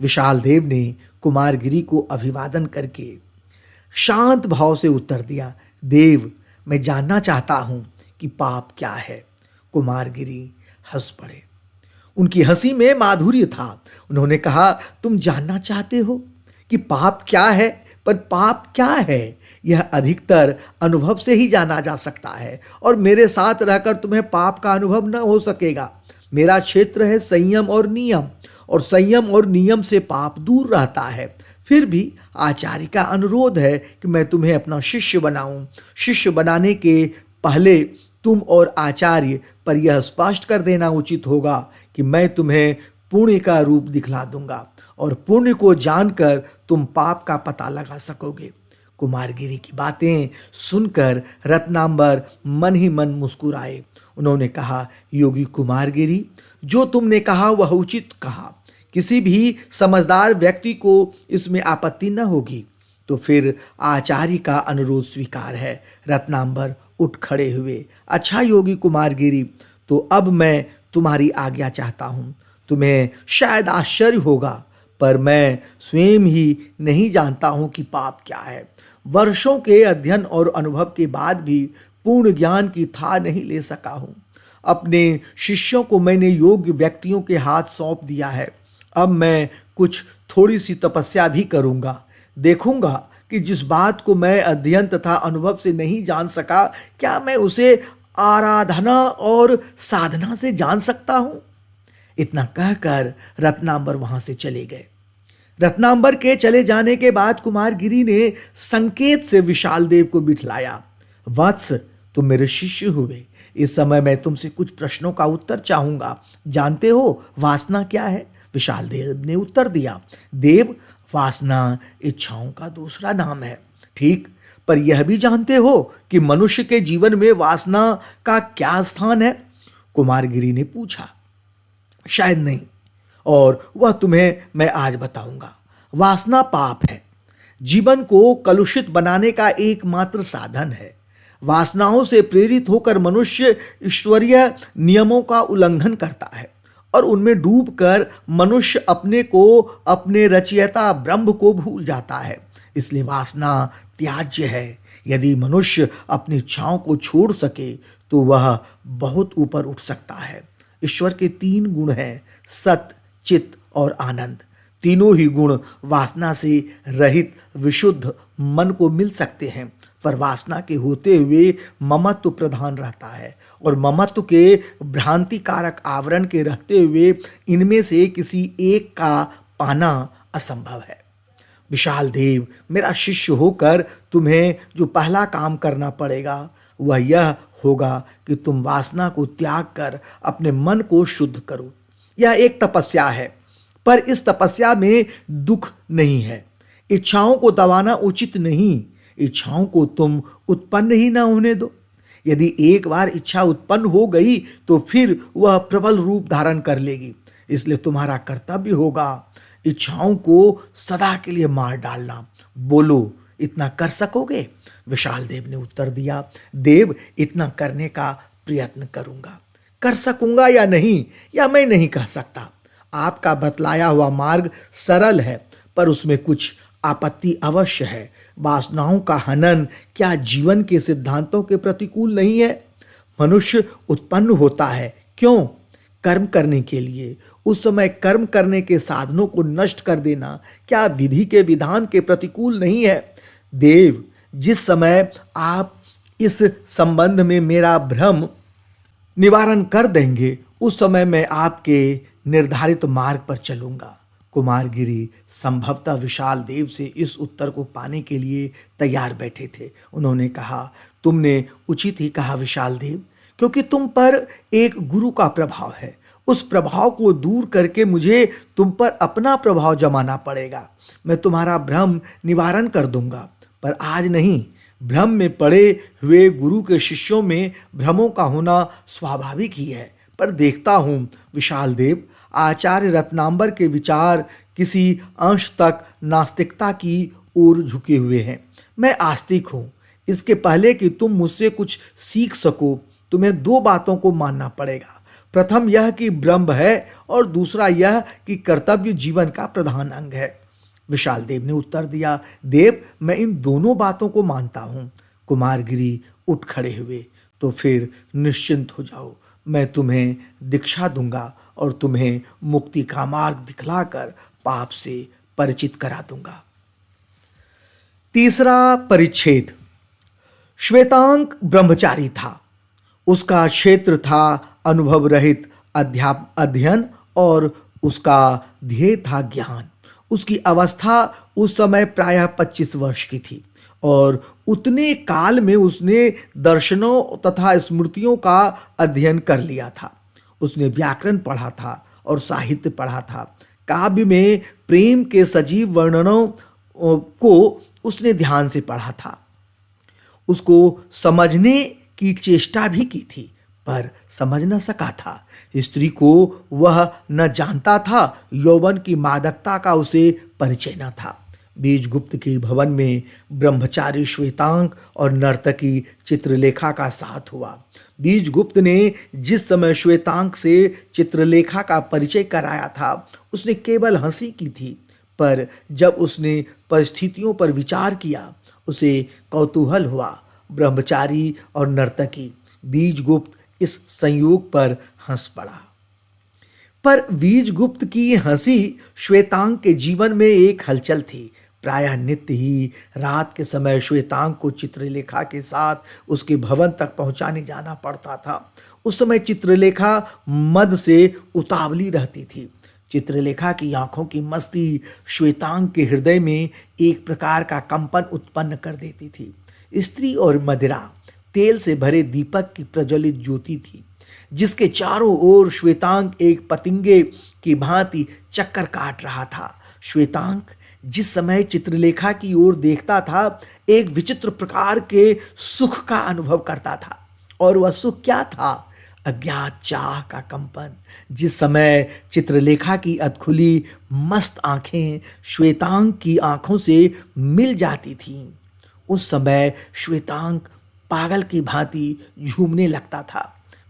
विशाल देव ने कुमारगिरी को अभिवादन करके शांत भाव से उत्तर दिया, देव, मैं जानना चाहता हूं कि पाप क्या है। कुमारगिरी हंस पड़े। उनकी हंसी में माधुर्य था। उन्होंने कहा, तुम जानना चाहते हो कि पाप क्या है, पर पाप क्या है यह अधिकतर अनुभव से ही जाना जा सकता है और मेरे साथ रहकर तुम्हें पाप का अनुभव न हो सकेगा। मेरा क्षेत्र है संयम और नियम, और संयम और नियम से पाप दूर रहता है। फिर भी आचार्य का अनुरोध है कि मैं तुम्हें अपना शिष्य बनाऊं। शिष्य बनाने के पहले तुम और आचार्य पर यह स्पष्ट कर देना उचित होगा कि मैं तुम्हें पुण्य का रूप दिखला दूंगा और पुण्य को जानकर तुम पाप का पता लगा सकोगे। कुमारगिरी की बातें सुनकर रत्नांबर मन ही मन मुस्कुराए। उन्होंने कहा, योगी कुमारगिरी, जो तुमने कहा वह उचित कहा। किसी भी समझदार व्यक्ति को इसमें आपत्ति न होगी। तो फिर आचार्य का अनुरोध स्वीकार है। रत्नांबर उठ खड़े हुए। अच्छा योगी कुमारगिरी, तो अब मैं तुम्हारी आज्ञा चाहता हूँ। तुम्हें शायद आश्चर्य होगा, पर मैं स्वयं ही नहीं जानता हूँ कि पाप क्या है। वर्षों के अध्ययन और अनुभव के बाद भी पूर्ण ज्ञान की था नहीं ले सका हूँ। अपने शिष्यों को मैंने योग्य व्यक्तियों के हाथ सौंप दिया है। अब मैं कुछ थोड़ी सी तपस्या भी करूँगा। देखूंगा कि जिस बात को मैं अध्ययन तथा अनुभव से नहीं जान सका, क्या मैं उसे आराधना और साधना से जान सकता हूँ। इतना कहकर रत्नांबर वहां से चले गए। रत्नांबर के चले जाने के बाद कुमारगिरी ने संकेत से विशाल देव को बिठलाया। वत्स, तुम मेरे शिष्य हुए। इस समय मैं तुमसे कुछ प्रश्नों का उत्तर चाहूंगा। जानते हो वासना क्या है? विशाल देव ने उत्तर दिया, देव, वासना इच्छाओं का दूसरा नाम है। ठीक, पर यह भी जानते हो कि मनुष्य के जीवन में वासना का क्या स्थान है? कुमारगिरी ने पूछा। शायद नहीं, और वह तुम्हें मैं आज बताऊंगा। वासना पाप है, जीवन को कलुषित बनाने का एकमात्र साधन है। वासनाओं से प्रेरित होकर मनुष्य ईश्वरीय नियमों का उल्लंघन करता है और उनमें डूबकर मनुष्य अपने को, अपने रचयिता ब्रह्म को भूल जाता है। इसलिए वासना त्याज्य है। यदि मनुष्य अपनी इच्छाओं को छोड़ सके तो वह बहुत ऊपर उठ सकता है। ईश्वर के 3 गुण हैं, सत, चित और आनंद। तीनों ही गुण वासना से रहित विशुद्ध मन को मिल सकते हैं, पर वासना के होते हुए ममत्व प्रधान रहता है और ममत्व के भ्रांति कारक आवरण के रहते हुए इनमें से किसी एक का पाना असंभव है। विशाल देव, मेरा शिष्य होकर तुम्हें जो पहला काम करना पड़ेगा वह यह होगा कि तुम वासना को त्याग कर अपने मन को शुद्ध करो। यह एक तपस्या है, पर इस तपस्या में दुख नहीं है। इच्छाओं को दबाना उचित नहीं। इच्छाओं को तुम उत्पन्न ही ना होने दो। यदि एक बार इच्छा उत्पन्न हो गई तो फिर वह प्रबल रूप धारण कर लेगी। इसलिए तुम्हारा कर्तव्य होगा इच्छाओं को सदा के लिए मार डालना। बोलो, इतना कर सकोगे? विशाल देव ने उत्तर दिया, देव, इतना करने का प्रयत्न करूंगा। कर सकूंगा या नहीं, या मैं नहीं कह सकता। आपका बतलाया हुआ मार्ग सरल है, पर उसमें कुछ आपत्ति अवश्य है। वासनाओं का हनन क्या जीवन के सिद्धांतों के प्रतिकूल नहीं है? मनुष्य उत्पन्न होता है क्यों? कर्म करने के लिए। उस समय कर्म करने के साधनों को नष्ट कर देना क्या विधि के विधान के प्रतिकूल नहीं है? देव, जिस समय आप इस संबंध में मेरा भ्रम निवारण कर देंगे, उस समय मैं आपके निर्धारित मार्ग पर चलूंगा। कुमारगिरी संभवतः विशाल देव से इस उत्तर को पाने के लिए तैयार बैठे थे। उन्होंने कहा, तुमने उचित ही कहा विशाल देव, क्योंकि तुम पर एक गुरु का प्रभाव है। उस प्रभाव को दूर करके मुझे तुम पर अपना प्रभाव जमाना पड़ेगा। मैं तुम्हारा भ्रम निवारण कर दूंगा, पर आज नहीं। भ्रम में पड़े हुए गुरु के शिष्यों में भ्रमों का होना स्वाभाविक ही है। पर देखता हूँ विशाल देव, आचार्य रत्नांबर के विचार किसी अंश तक नास्तिकता की ओर झुके हुए हैं। मैं आस्तिक हूँ। इसके पहले कि तुम मुझसे कुछ सीख सको, तुम्हें दो बातों को मानना पड़ेगा। प्रथम यह कि ब्रह्म है, और दूसरा यह कि कर्तव्य जीवन का प्रधान अंग है। विशाल देव ने उत्तर दिया, देव, मैं इन दोनों बातों को मानता हूँ। कुमारगिरी उठ खड़े हुए, तो फिर निश्चिंत हो जाओ। मैं तुम्हें दीक्षा दूंगा और तुम्हें मुक्ति का मार्ग दिखलाकर पाप से परिचित करा दूंगा। तीसरा परिच्छेद। श्वेतांक ब्रह्मचारी था। उसका क्षेत्र था अनुभव रहित अध्ययन, और उसका ध्येय था ज्ञान। उसकी अवस्था उस समय प्रायः 25 वर्ष की थी, और उतने काल में उसने दर्शनों तथा स्मृतियों का अध्ययन कर लिया था। उसने व्याकरण पढ़ा था और साहित्य पढ़ा था। काव्य में प्रेम के सजीव वर्णनों को उसने ध्यान से पढ़ा था। उसको समझने की चेष्टा भी की थी, पर समझ न सका था। स्त्री को वह न जानता था, यौवन की मादकता का उसे परिचय न था। बीजगुप्त के भवन में ब्रह्मचारी श्वेतांक और नर्तकी चित्रलेखा का साथ हुआ। बीजगुप्त ने जिस समय श्वेतांक से चित्रलेखा का परिचय कराया था, उसने केवल हंसी की थी, पर जब उसने परिस्थितियों पर विचार किया, उसे कौतूहल हुआ। ब्रह्मचारी और नर्तकी, बीजगुप्त इस संयोग पर हंस पड़ा। पर बीजगुप्त की हंसी श्वेतांक के जीवन में एक हलचल थी। प्रायः नित्य ही रात के समय श्वेतांक को चित्रलेखा के साथ उसके भवन तक पहुंचाने जाना पड़ता था। उस समय चित्रलेखा मद से उतावली रहती थी। चित्रलेखा की आंखों की मस्ती श्वेतांक के हृदय में एक प्रकार का कंपन उत्पन्न कर देती थी। स्त्री और मदिरा तेल से भरे दीपक की प्रज्वलित ज्योति थी, जिसके चारों ओर श्वेतांक एक पतंगे की भांति चक्कर काट रहा था। श्वेतांक जिस समय चित्रलेखा की ओर देखता था, एक विचित्र प्रकार के सुख का अनुभव करता था। और वह सुख क्या था? अज्ञात चाह का कंपन। जिस समय चित्रलेखा की अधखुली मस्त आंखें श्वेतांक की आंखों से मिल जाती थीं, उस समय श्वेतांक पागल की भांति झूमने लगता था।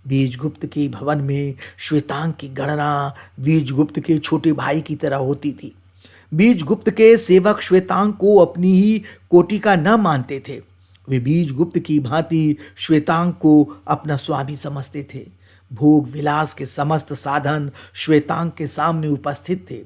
बीजगुप्त के भवन में श्वेतांक की गणना बीजगुप्त के छोटे भाई की तरह होती थी। बीजगुप्त के सेवक श्वेतांक को अपनी ही कोटि का न मानते थे। वे बीजगुप्त की भांति श्वेतांक को अपना स्वामी समझते थे। भोग विलास के समस्त साधन श्वेतांक के सामने उपस्थित थे।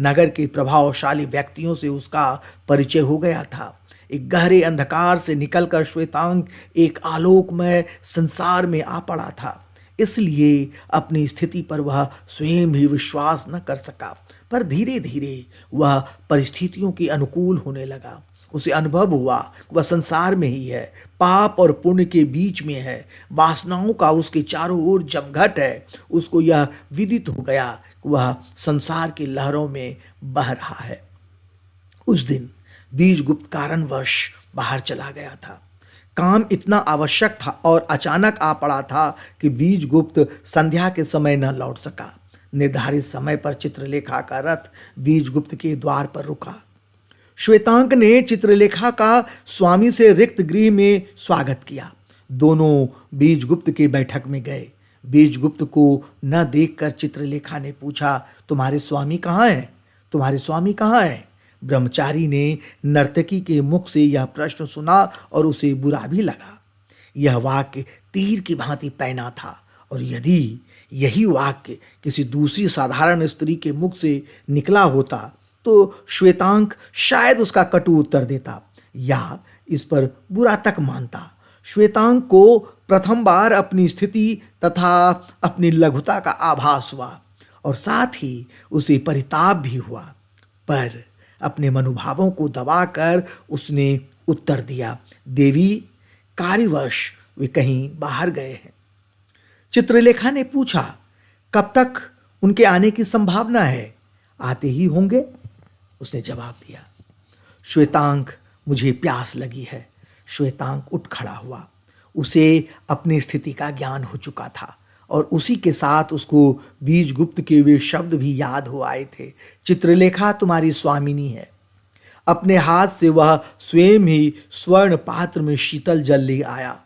नगर के प्रभावशाली व्यक्तियों से उसका परिचय हो गया था। एक गहरे अंधकार से निकलकर श्वेतांक एक आलोकमय संसार में आ पड़ा था। इसलिए अपनी स्थिति पर वह स्वयं ही विश्वास न कर सका, पर धीरे धीरे वह परिस्थितियों के अनुकूल होने लगा। उसे अनुभव हुआ वह संसार में ही है, पाप और पुण्य के बीच में है, वासनाओं का उसके चारों ओर जमघट है। उसको यह विदित हो गया कि वह संसार की लहरों में बह रहा है। उस दिन बीजगुप्त कारणवश बाहर चला गया था। काम इतना आवश्यक था और अचानक आ पड़ा था कि बीजगुप्त संध्या के समय न लौट सका। निर्धारित समय पर चित्रलेखा का रथ बीजगुप्त के द्वार पर रुका। श्वेतांक ने चित्रलेखा का स्वामी से रिक्त गृह में स्वागत किया। दोनों बीजगुप्त के बैठक में गए। बीजगुप्त को न देखकर चित्रलेखा ने पूछा, तुम्हारे स्वामी कहाँ हैं? तुम्हारे स्वामी कहाँ हैं? ब्रह्मचारी ने नर्तकी के मुख से यह प्रश्न सुना और उसे बुरा भी लगा। यह वाक्य तीर की भांति पैना था और यदि यही वाक्य किसी दूसरी साधारण स्त्री के मुख से निकला होता तो श्वेतांक शायद उसका कटु उत्तर देता या इस पर बुरा तक मानता। श्वेतांक को प्रथम बार अपनी स्थिति तथा अपनी लघुता का आभास हुआ और साथ ही उसे परिताप भी हुआ, पर अपने मनोभावों को दबाकर उसने उत्तर दिया, देवी, कार्यवश वे कहीं बाहर गए हैं। चित्रलेखा ने पूछा, कब तक उनके आने की संभावना है? आते ही होंगे, उसने जवाब दिया। श्वेतांक, मुझे प्यास लगी है। श्वेतांक उठ खड़ा हुआ। उसे अपनी स्थिति का ज्ञान हो चुका था और उसी के साथ उसको बीजगुप्त के वे शब्द भी याद हो आए थे, चित्रलेखा तुम्हारी स्वामिनी है। अपने हाथ से वह स्वयं ही स्वर्ण पात्र में शीतल जल ले आया।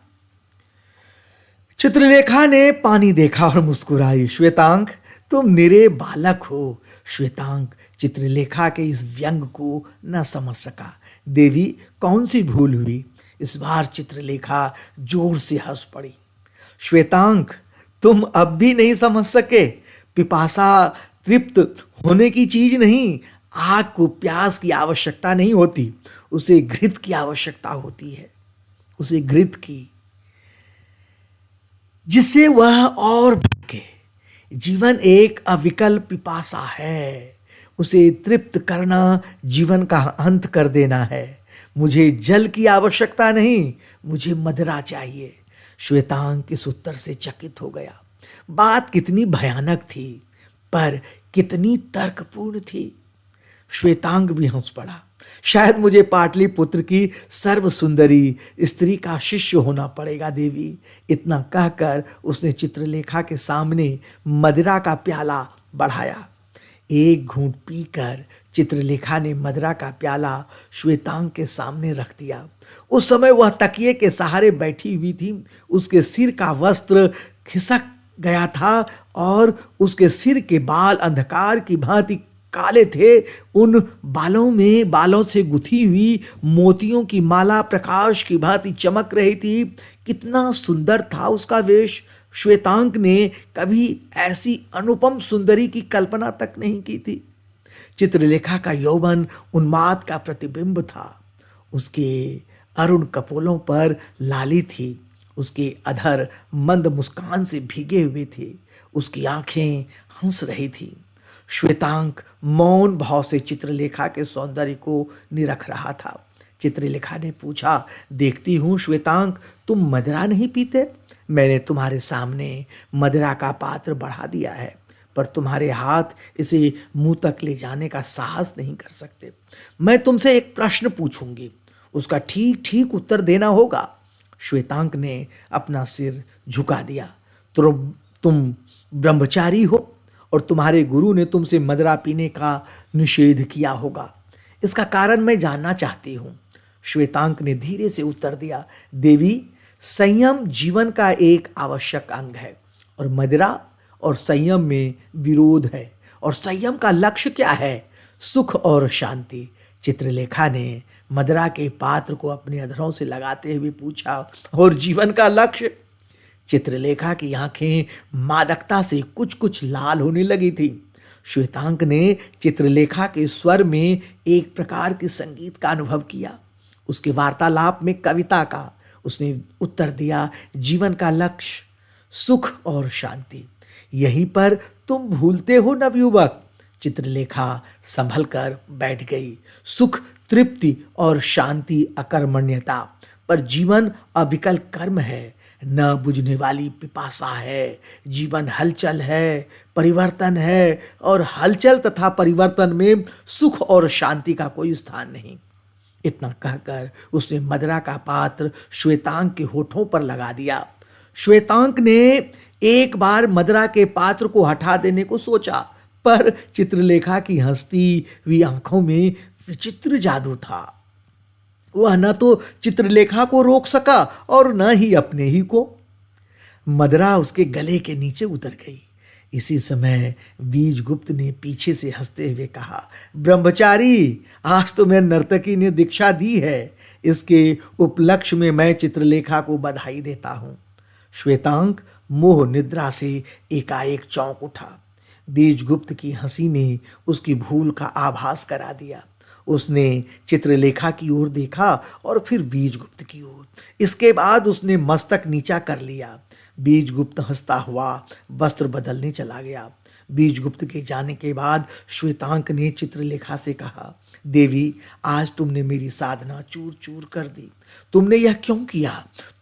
चित्रलेखा ने पानी देखा और मुस्कुराई। श्वेतांक, तुम निरे बालक हो। श्वेतांक चित्रलेखा के इस व्यंग को न समझ सका। देवी, कौन सी भूल हुई? इस बार चित्रलेखा जोर से हंस पड़ी। श्वेतांक, तुम अब भी नहीं समझ सके। पिपासा तृप्त होने की चीज नहीं। आग को प्यास की आवश्यकता नहीं होती, उसे घृत की आवश्यकता होती है। उसे घृत की, जिससे वह और भटके। जीवन एक अविकल पिपासा है, उसे तृप्त करना जीवन का अंत कर देना है। मुझे जल की आवश्यकता नहीं, मुझे मदिरा चाहिए। श्वेतांक इस उत्तर से चकित हो गया। बात कितनी भयानक थी, पर कितनी तर्कपूर्ण थी। श्वेतांक भी हंस पड़ा। शायद मुझे पाटलिपुत्र की सर्व सुंदरी स्त्री का शिष्य होना पड़ेगा देवी। इतना कहकर उसने चित्रलेखा के सामने मदिरा का प्याला बढ़ाया। एक घूंट पीकर चित्रलेखा ने मदिरा का प्याला श्वेतांक के सामने रख दिया। उस समय वह तकिए के सहारे बैठी हुई थी। उसके सिर का वस्त्र खिसक गया था और उसके सिर के बाल अंधकार की भांति काले थे। उन बालों से गुथी हुई मोतियों की माला प्रकाश की भांति चमक रही थी। कितना सुंदर था उसका वेश। श्वेतांक ने कभी ऐसी अनुपम सुंदरी की कल्पना तक नहीं की थी। चित्रलेखा का यौवन उन्माद का प्रतिबिंब था। उसके अरुण कपोलों पर लाली थी। उसके अधर मंद मुस्कान से भीगे हुए थे। उसकी आंखें हंस रही थी। श्वेतांक मौन भाव से चित्रलेखा के सौंदर्य को निरख रहा था। चित्रलेखा ने पूछा, देखती हूँ श्वेतांक, तुम मदिरा नहीं पीते। मैंने तुम्हारे सामने मदिरा का पात्र बढ़ा दिया है, पर तुम्हारे हाथ इसे मुंह तक ले जाने का साहस नहीं कर सकते। मैं तुमसे एक प्रश्न पूछूंगी, उसका ठीक ठीक उत्तर देना होगा। श्वेतांक ने अपना सिर झुका दिया। तुम ब्रह्मचारी हो और तुम्हारे गुरु ने तुमसे मदिरा पीने का निषेध किया होगा। इसका कारण मैं जानना चाहती हूँ। श्वेतांक ने धीरे से उत्तर दिया, देवी, संयम जीवन का एक आवश्यक अंग है और मदिरा और संयम में विरोध है। और संयम का लक्ष्य क्या है? सुख और शांति। चित्रलेखा ने मदिरा के पात्र को अपने अधरों से लगाते हुए पूछा, और जीवन का लक्ष्य? चित्रलेखा की आंखें मादकता से कुछ कुछ लाल होने लगी थी। श्वेतांक ने चित्रलेखा के स्वर में एक प्रकार के संगीत का अनुभव किया। उसके वार्तालाप में कविता का। उसने उत्तर दिया, जीवन का लक्ष्य सुख और शांति। यहीं पर तुम भूलते हो नवयुवक। चित्रलेखा संभल कर बैठ गई। सुख, तृप्ति और शांति अकर्मण्यता, पर जीवन अविकल कर्म है, न बुझने वाली पिपासा है। जीवन हलचल है, परिवर्तन है, और हलचल तथा परिवर्तन में सुख और शांति का कोई स्थान नहीं। इतना कहकर उसने मदिरा का पात्र श्वेतांग के होठों पर लगा दिया। श्वेतांग ने एक बार मदिरा के पात्र को हटा देने को सोचा, पर चित्रलेखा की हंसती हुई आंखों में विचित्र जादू था। वह न तो चित्रलेखा को रोक सका और न ही अपने ही को। मदिरा उसके गले के नीचे उतर गई। इसी समय बीजगुप्त ने पीछे से हंसते हुए कहा, ब्रह्मचारी, आज तो मैं नर्तकी ने दीक्षा दी है। इसके उपलक्ष्य में मैं चित्रलेखा को बधाई देता हूँ। श्वेतांग मोह निद्रा से एकाएक चौंक उठा। बीजगुप्त की हंसी ने उसकी भूल का आभास करा दिया। उसने चित्रलेखा की ओर देखा और फिर बीजगुप्त की ओर। इसके बाद उसने मस्तक नीचा कर लिया। बीजगुप्त हंसता हुआ वस्त्र बदलने चला गया। बीजगुप्त के जाने के बाद श्वेतांक ने चित्रलेखा से कहा, देवी, आज तुमने मेरी साधना चूर चूर कर दी। तुमने यह क्यों किया?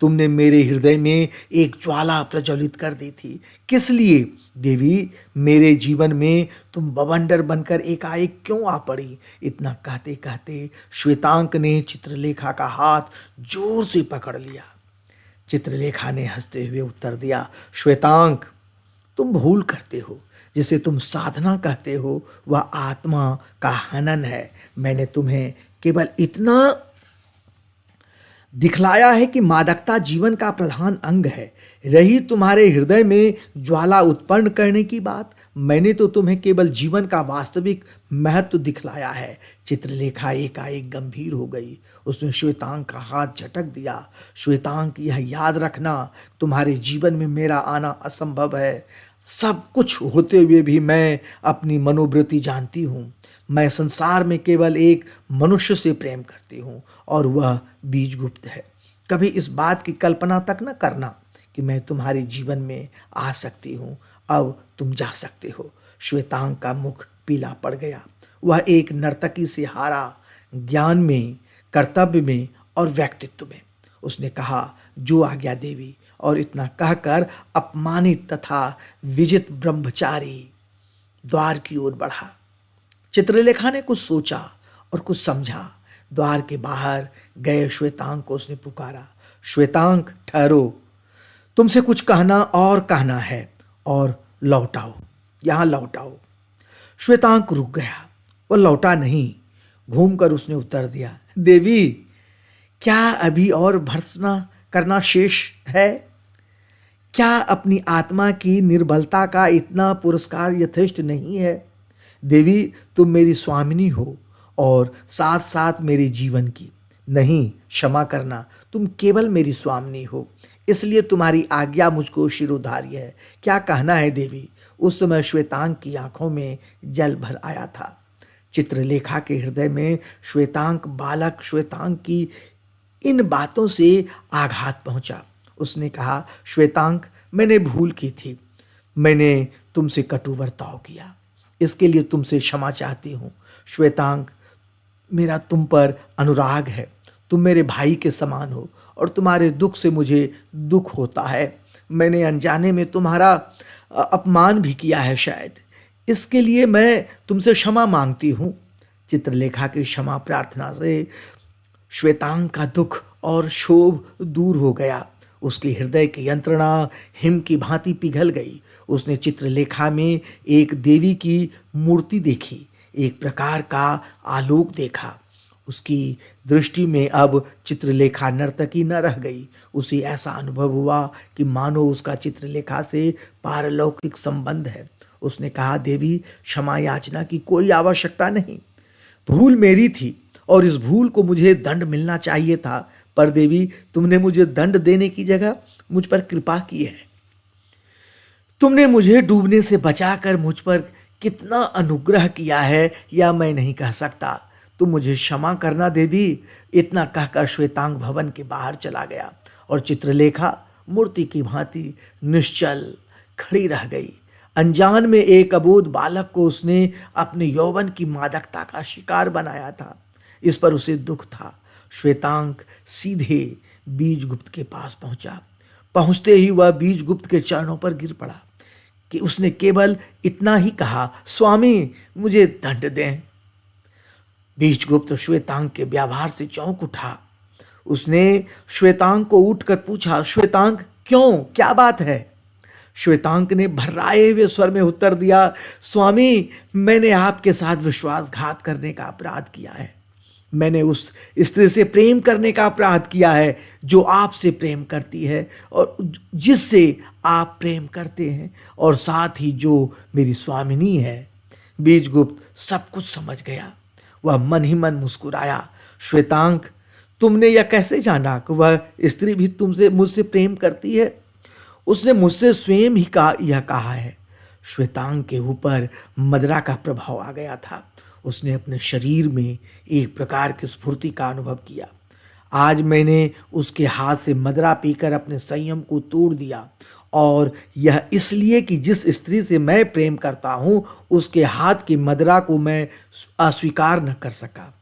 तुमने मेरे हृदय में एक ज्वाला प्रज्वलित कर दी थी। किस लिए? देवी, मेरे जीवन में तुम बवंडर बनकर एकाएक क्यों आ पड़ी? इतना कहते कहते श्वेतांक ने चित्रलेखा का हाथ जोर से पकड़ लिया। चित्रलेखा ने हंसते हुए उत्तर दिया, श्वेतांक, तुम भूल करते हो। जिसे तुम साधना कहते हो वह आत्मा का हनन है। मैंने तुम्हें केवल इतना दिखलाया है कि मादकता जीवन का प्रधान अंग है। रही तुम्हारे हृदय में ज्वाला उत्पन्न करने की बात, मैंने तो तुम्हें केवल जीवन का वास्तविक महत्व दिखलाया है। चित्रलेखा एकाएक गंभीर हो गई। उसने श्वेतांग का हाथ झटक दिया। श्वेतांग, यह याद रखना, तुम्हारे जीवन में मेरा आना असंभव है। सब कुछ होते हुए भी मैं अपनी मनोवृत्ति जानती हूँ। मैं संसार में केवल एक मनुष्य से प्रेम करती हूँ और वह बीजगुप्त है। कभी इस बात की कल्पना तक न करना कि मैं तुम्हारे जीवन में आ सकती हूँ। अब तुम जा सकते हो। श्वेतांग का मुख पीला पड़ गया। वह एक नर्तकी से हारा, ज्ञान में, कर्तव्य में और व्यक्तित्व में। उसने कहा, जो आज्ञा देवी। और इतना कहकर अपमानित तथा विजित ब्रह्मचारी द्वार की ओर बढ़ा। चित्रलेखा ने कुछ सोचा और कुछ समझा। द्वार के बाहर गए श्वेतांग को उसने पुकारा, श्वेतांग, ठहरो, तुमसे कुछ कहना है और लौट आओ, यहाँ लौट आओ। श्वेतांग रुक गया। वो लौटा नहीं। घूमकर उसने उत्तर दिया, देवी, क्या अभी और भर्त्सना करना शेष है? क्या अपनी आत्मा की निर्बलता का इतना पुरस्कार यथेष्ट नहीं है? देवी, तुम मेरी स्वामिनी हो और साथ साथ मेरे जीवन की। नहीं, क्षमा करना, तुम केवल मेरी स्वामिनी हो, इसलिए तुम्हारी आज्ञा मुझको शिरोधार्य है। क्या कहना है देवी? उस समय श्वेतांग की आंखों में जल भर आया था। चित्रलेखा के हृदय में बालक श्वेतांग की इन बातों से आघात पहुंचा। उसने कहा, श्वेतांग, मैंने भूल की थी। मैंने तुमसे कटु बर्ताव किया। इसके लिए तुमसे क्षमा चाहती हूँ। श्वेतांग, मेरा तुम पर अनुराग है। तुम मेरे भाई के समान हो और तुम्हारे दुख से मुझे दुख होता है। मैंने अनजाने में तुम्हारा अपमान भी किया है शायद। इसके लिए मैं तुमसे क्षमा मांगती हूँ। चित्रलेखा की क्षमा प्रार्थना से श्वेतांग का दुख और क्षोभ दूर हो गया। उसके हृदय की यंत्रणा हिम की भांति पिघल गई। उसने चित्रलेखा में एक देवी की मूर्ति देखी, एक प्रकार का आलोक देखा। उसकी दृष्टि में अब चित्रलेखा नर्तकी न रह गई। उसे ऐसा अनुभव हुआ कि मानो उसका चित्रलेखा से पारलौकिक संबंध है। उसने कहा, देवी, क्षमा याचना की कोई आवश्यकता नहीं। भूल मेरी थी और इस भूल को मुझे दंड मिलना चाहिए था, पर देवी, तुमने मुझे दंड देने की जगह मुझ पर कृपा की है। तुमने मुझे डूबने से बचाकर मुझ पर कितना अनुग्रह किया है यह मैं नहीं कह सकता। तुम मुझे क्षमा करना देवी। इतना कहकर श्वेतांग भवन के बाहर चला गया और चित्रलेखा मूर्ति की भांति निश्चल खड़ी रह गई। अनजान में एक अबोध बालक को उसने अपने यौवन की मादकता का शिकार बनाया था। इस पर उसे दुख था। श्वेतांग सीधे बीजगुप्त के पास पहुंचा। पहुंचते ही वह बीजगुप्त के चरणों पर गिर पड़ा कि उसने केवल इतना ही कहा, स्वामी, मुझे दंड दें। बीजगुप्त श्वेतांग के व्यवहार से चौंक उठा। उसने श्वेतांग को उठकर पूछा, श्वेतांग क्यों, क्या बात है? श्वेतांग ने भर्राए हुए स्वर में उत्तर दिया, स्वामी, मैंने आपके साथ विश्वासघात करने का अपराध किया है। मैंने उस स्त्री से प्रेम करने का अपराध किया है जो आपसे प्रेम करती है और जिससे आप प्रेम करते हैं, और साथ ही जो मेरी स्वामिनी है। बीजगुप्त सब कुछ समझ गया। वह मन ही मन मुस्कुराया। श्वेतांग, तुमने यह कैसे जाना कि वह स्त्री भी मुझसे प्रेम करती है? उसने मुझसे स्वयं ही यह कहा है। श्वेतांग के ऊपर मदिरा का प्रभाव आ गया था। उसने अपने शरीर में एक प्रकार की स्फूर्ति का अनुभव किया। आज मैंने उसके हाथ से मदिरा पीकर अपने संयम को तोड़ दिया, और यह इसलिए कि जिस स्त्री से मैं प्रेम करता हूं उसके हाथ की मदिरा को मैं अस्वीकार न कर सका।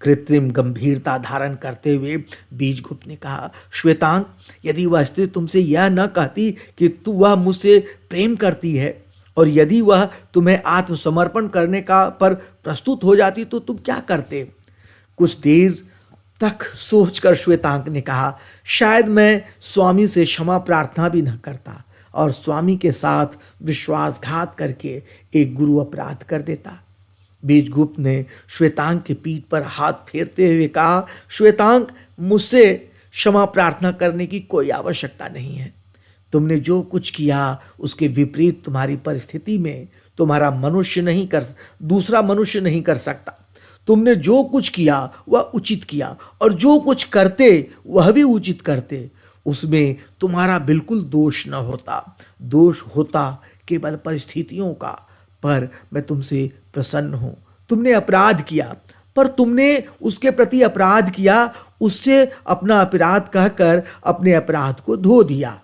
कृत्रिम गंभीरता धारण करते हुए बीजगुप्त ने कहा, श्वेतांग, यदि वह स्त्री तुमसे यह न कहती कि वह मुझसे प्रेम करती है, और यदि वह तुम्हें आत्मसमर्पण करने का पर प्रस्तुत हो जाती, तो तुम क्या करते? कुछ देर तक सोचकर श्वेतांग ने कहा, शायद मैं स्वामी से क्षमा प्रार्थना भी न करता और स्वामी के साथ विश्वासघात करके एक गुरु अपराध कर देता। बीजगुप्त ने श्वेतांग के पीठ पर हाथ फेरते हुए कहा, श्वेतांग, मुझसे क्षमा प्रार्थना करने की कोई आवश्यकता नहीं है। तुमने जो कुछ किया उसके विपरीत तुम्हारी परिस्थिति में दूसरा मनुष्य नहीं कर सकता। तुमने जो कुछ किया वह उचित किया, और जो कुछ करते वह भी उचित करते। उसमें तुम्हारा बिल्कुल दोष न होता। दोष होता केवल परिस्थितियों का। पर मैं तुमसे प्रसन्न हूं। तुमने अपराध किया, पर तुमने उसके प्रति अपराध किया, उससे अपना अपराध कहकर अपने अपराध को धो दिया।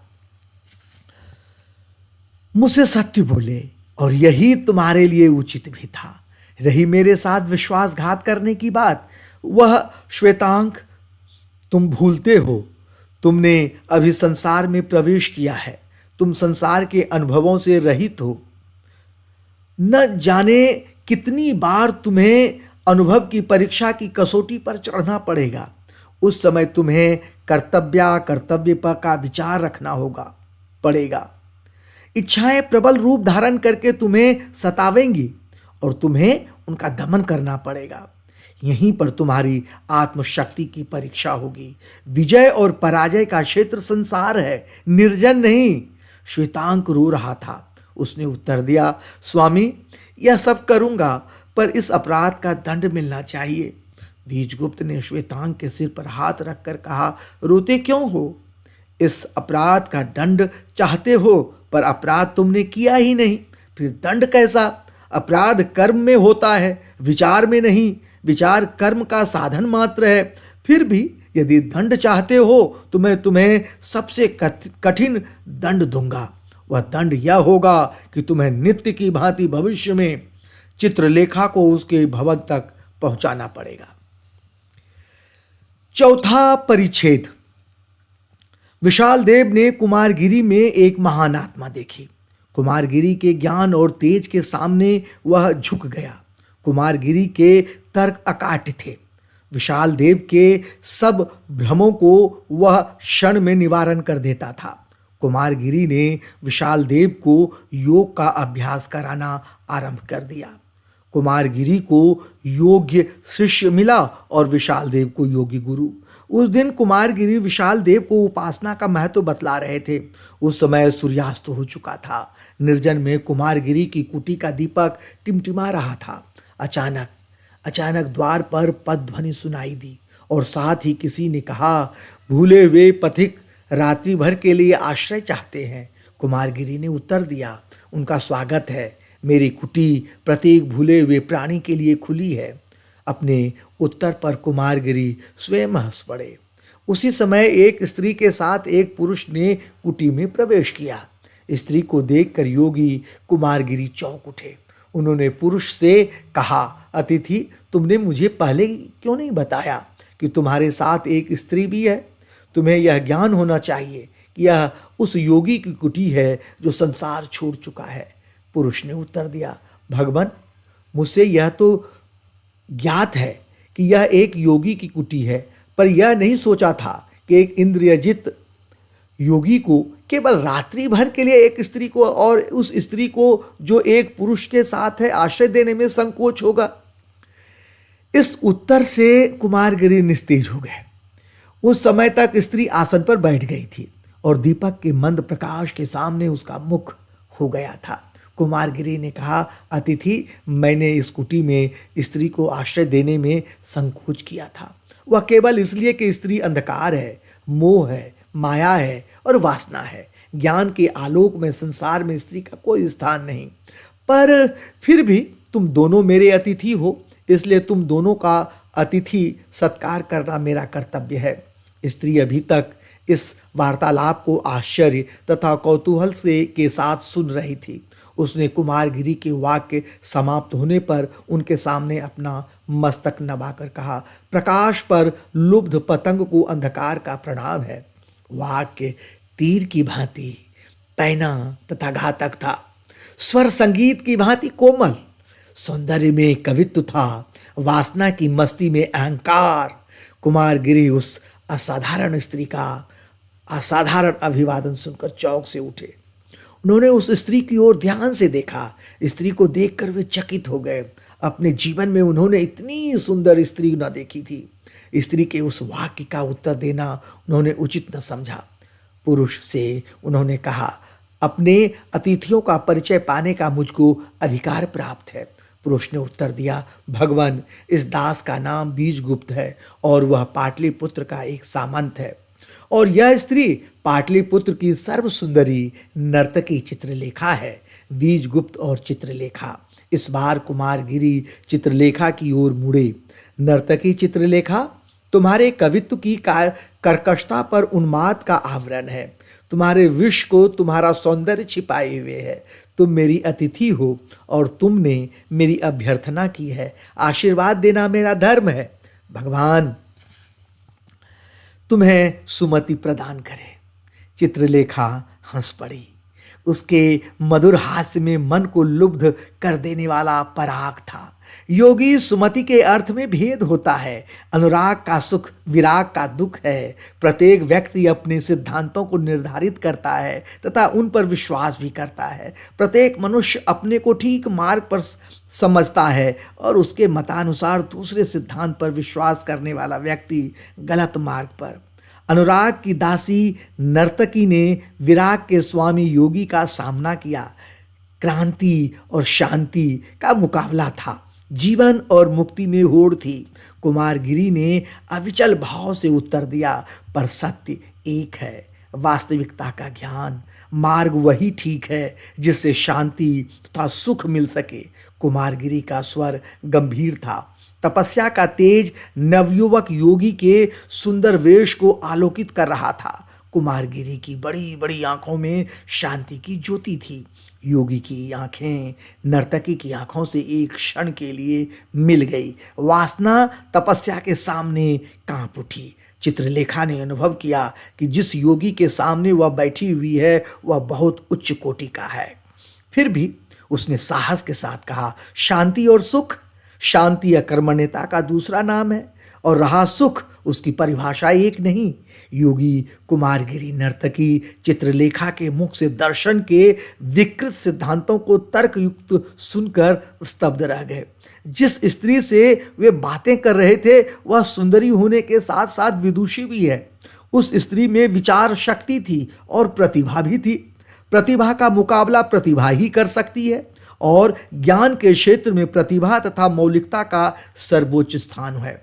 मुझसे सत्य बोले, और यही तुम्हारे लिए उचित भी था। रही मेरे साथ विश्वासघात करने की बात, वह श्वेतांग तुम भूलते हो। तुमने अभी संसार में प्रवेश किया है। तुम संसार के अनुभवों से रहित हो। न जाने कितनी बार तुम्हें अनुभव की परीक्षा की कसौटी पर चढ़ना पड़ेगा। उस समय तुम्हें कर्तव्य का विचार रखना पड़ेगा। इच्छाएं प्रबल रूप धारण करके तुम्हें सतावेंगी और तुम्हें उनका दमन करना पड़ेगा। यहीं पर तुम्हारी आत्मशक्ति की परीक्षा होगी। विजय और पराजय का क्षेत्र संसार है, निर्जन नहीं। श्वेतांग रो रहा था। उसने उत्तर दिया, स्वामी, यह सब करूंगा, पर इस अपराध का दंड मिलना चाहिए। बीजगुप्त ने श्वेतांग के सिर पर हाथ रखकर कहा, रोते क्यों हो? इस अपराध का दंड चाहते हो, पर अपराध तुमने किया ही नहीं, फिर दंड कैसा? अपराध कर्म में होता है, विचार में नहीं। विचार कर्म का साधन मात्र है। फिर भी यदि दंड चाहते हो तो मैं तुम्हें सबसे कठिन दंड दूंगा। वह दंड यह होगा कि तुम्हें नित्य की भांति भविष्य में चित्रलेखा को उसके भवन तक पहुंचाना पड़ेगा। चौथा परिच्छेद। विशाल देव ने कुमारगिरी में एक महान आत्मा देखी। कुमारगिरी के ज्ञान और तेज के सामने वह झुक गया। कुमारगिरी के तर्क अकाट्य थे। विशाल देव के सब भ्रमों को वह क्षण में निवारण कर देता था। कुमारगिरी ने विशाल देव को योग का अभ्यास कराना आरंभ कर दिया। कुमारगिरी को योग्य शिष्य मिला और विशाल देव को योगी गुरु। उस दिन कुमारगिरी विशाल देव को उपासना का महत्व बतला रहे थे। उस समय सूर्यास्त हो चुका था। निर्जन में कुमारगिरी की कुटी का दीपक टिमटिमा रहा था। अचानक द्वार पर पदध्वनि सुनाई दी और साथ ही किसी ने कहा, भूले हुए पथिक रात्रि भर के लिए आश्रय चाहते हैं। कुमारगिरी ने उत्तर दिया, उनका स्वागत है। मेरी कुटी प्रत्येक भूले हुए प्राणी के लिए खुली है। अपने उत्तर पर कुमारगिरी स्वयं हंस पड़े। उसी समय एक स्त्री के साथ एक पुरुष ने कुटी में प्रवेश किया। स्त्री को देखकर योगी कुमारगिरी चौंक उठे। उन्होंने पुरुष से कहा, अतिथि, तुमने मुझे पहले क्यों नहीं बताया कि तुम्हारे साथ एक स्त्री भी है? तुम्हें यह ज्ञान होना चाहिए कि यह उस योगी की कुटी है जो संसार छोड़ चुका है। पुरुष ने उत्तर दिया, भगवान, मुझसे यह तो ज्ञात है कि यह एक योगी की कुटी है, पर यह नहीं सोचा था कि एक इंद्रियजित योगी को केवल रात्रि भर के लिए एक स्त्री को, और उस स्त्री को जो एक पुरुष के साथ है, आश्रय देने में संकोच होगा। इस उत्तर से कुमारगिरी निस्तेज हो गए। उस समय तक स्त्री आसन पर बैठ गई थी और दीपक के मंद प्रकाश के सामने उसका मुख हो गया था। कुमारगिरी ने कहा, अतिथि, मैंने इस कुटी में स्त्री को आश्रय देने में संकोच किया था। वह केवल इसलिए कि स्त्री अंधकार है, मोह है, माया है और वासना है। ज्ञान के आलोक में संसार में स्त्री का कोई स्थान नहीं। पर फिर भी तुम दोनों मेरे अतिथि हो, इसलिए तुम दोनों का अतिथि सत्कार करना मेरा कर्तव्य है। स्त्री अभी तक इस वार्तालाप को आश्चर्य तथा कौतूहल से के साथ सुन रही थी। उसने कुमारगिरी के वाक्य समाप्त होने पर उनके सामने अपना मस्तक नभाकर कहा, प्रकाश पर लुब्ध पतंग को अंधकार का प्रणाम है। वाक्य तीर की भांति पैना तथा घातक था, स्वर संगीत की भांति कोमल, सौंदर्य में कवित्व था, वासना की मस्ती में अहंकार। कुमारगिरी उस असाधारण स्त्री का असाधारण अभिवादन सुनकर चौंक से उठे। उन्होंने उस स्त्री की ओर ध्यान से देखा। स्त्री को देखकर वे चकित हो गए। अपने जीवन में उन्होंने इतनी सुंदर स्त्री न देखी थी। स्त्री के उस वाक्य का उत्तर देना उन्होंने उचित न समझा। पुरुष से उन्होंने कहा, अपने अतिथियों का परिचय पाने का मुझको अधिकार प्राप्त है। पुरुष ने उत्तर दिया, भगवान, इस दास का नाम बीजगुप्त है और वह पाटलिपुत्र का एक सामंत है, और यह स्त्री पाटलिपुत्र की सर्व सुंदरी नर्तकी चित्रलेखा है। बीजगुप्त और चित्रलेखा। इस बार कुमारगिरी चित्रलेखा की ओर मुड़े। नर्तकी चित्रलेखा, तुम्हारे कवित्व की कर्कशता पर उन्माद का आवरण है। तुम्हारे विष को तुम्हारा सौंदर्य छिपाए हुए है। तुम मेरी अतिथि हो और तुमने मेरी अभ्यर्थना की है। आशीर्वाद देना मेरा धर्म है। भगवान तुम्हें सुमति प्रदान करे। चित्रलेखा हंस पड़ी। उसके मधुर हास्य में मन को लुब्ध कर देने वाला पराग था। योगी सुमति के अर्थ में भेद होता है। अनुराग का सुख विराग का दुख है। प्रत्येक व्यक्ति अपने सिद्धांतों को निर्धारित करता है तथा उन पर विश्वास भी करता है। प्रत्येक मनुष्य अपने को ठीक मार्ग पर समझता है और उसके मतानुसार दूसरे सिद्धांत पर विश्वास करने वाला व्यक्ति गलत मार्ग पर। अनुराग की दासी नर्तकी ने विराग के स्वामी योगी का सामना किया। क्रांति और शांति का मुकाबला था। जीवन और मुक्ति में होड़ थी। कुमारगिरी ने अविचल भाव से उत्तर दिया, पर सत्य एक है, वास्तविकता का ज्ञान। मार्ग वही ठीक है जिससे शांति तथा सुख मिल सके। कुमारगिरी का स्वर गंभीर था। तपस्या का तेज नवयुवक योगी के सुंदर वेश को आलोकित कर रहा था। कुमारगिरी की बड़ी बड़ी आंखों में शांति की ज्योति थी। योगी की आंखें नर्तकी की आंखों से एक क्षण के लिए मिल गई। वासना तपस्या के सामने कांप उठी। चित्रलेखा ने अनुभव किया कि जिस योगी के सामने वह बैठी हुई है वह बहुत उच्च कोटि का है। फिर भी उसने साहस के साथ कहा, शांति और सुख। शांति अकर्मण्यता का दूसरा नाम है और रहा सुख, उसकी परिभाषा एक नहीं। योगी कुमारगिरी नर्तकी चित्रलेखा के मुख से दर्शन के विकृत सिद्धांतों को तर्कयुक्त सुनकर स्तब्ध रह गए। जिस स्त्री से वे बातें कर रहे थे वह सुंदरी होने के साथ साथ विदुषी भी है। उस स्त्री में विचार शक्ति थी और प्रतिभा भी थी। प्रतिभा का मुकाबला प्रतिभा ही कर सकती है और ज्ञान के क्षेत्र में प्रतिभा तथा मौलिकता का सर्वोच्च स्थान है।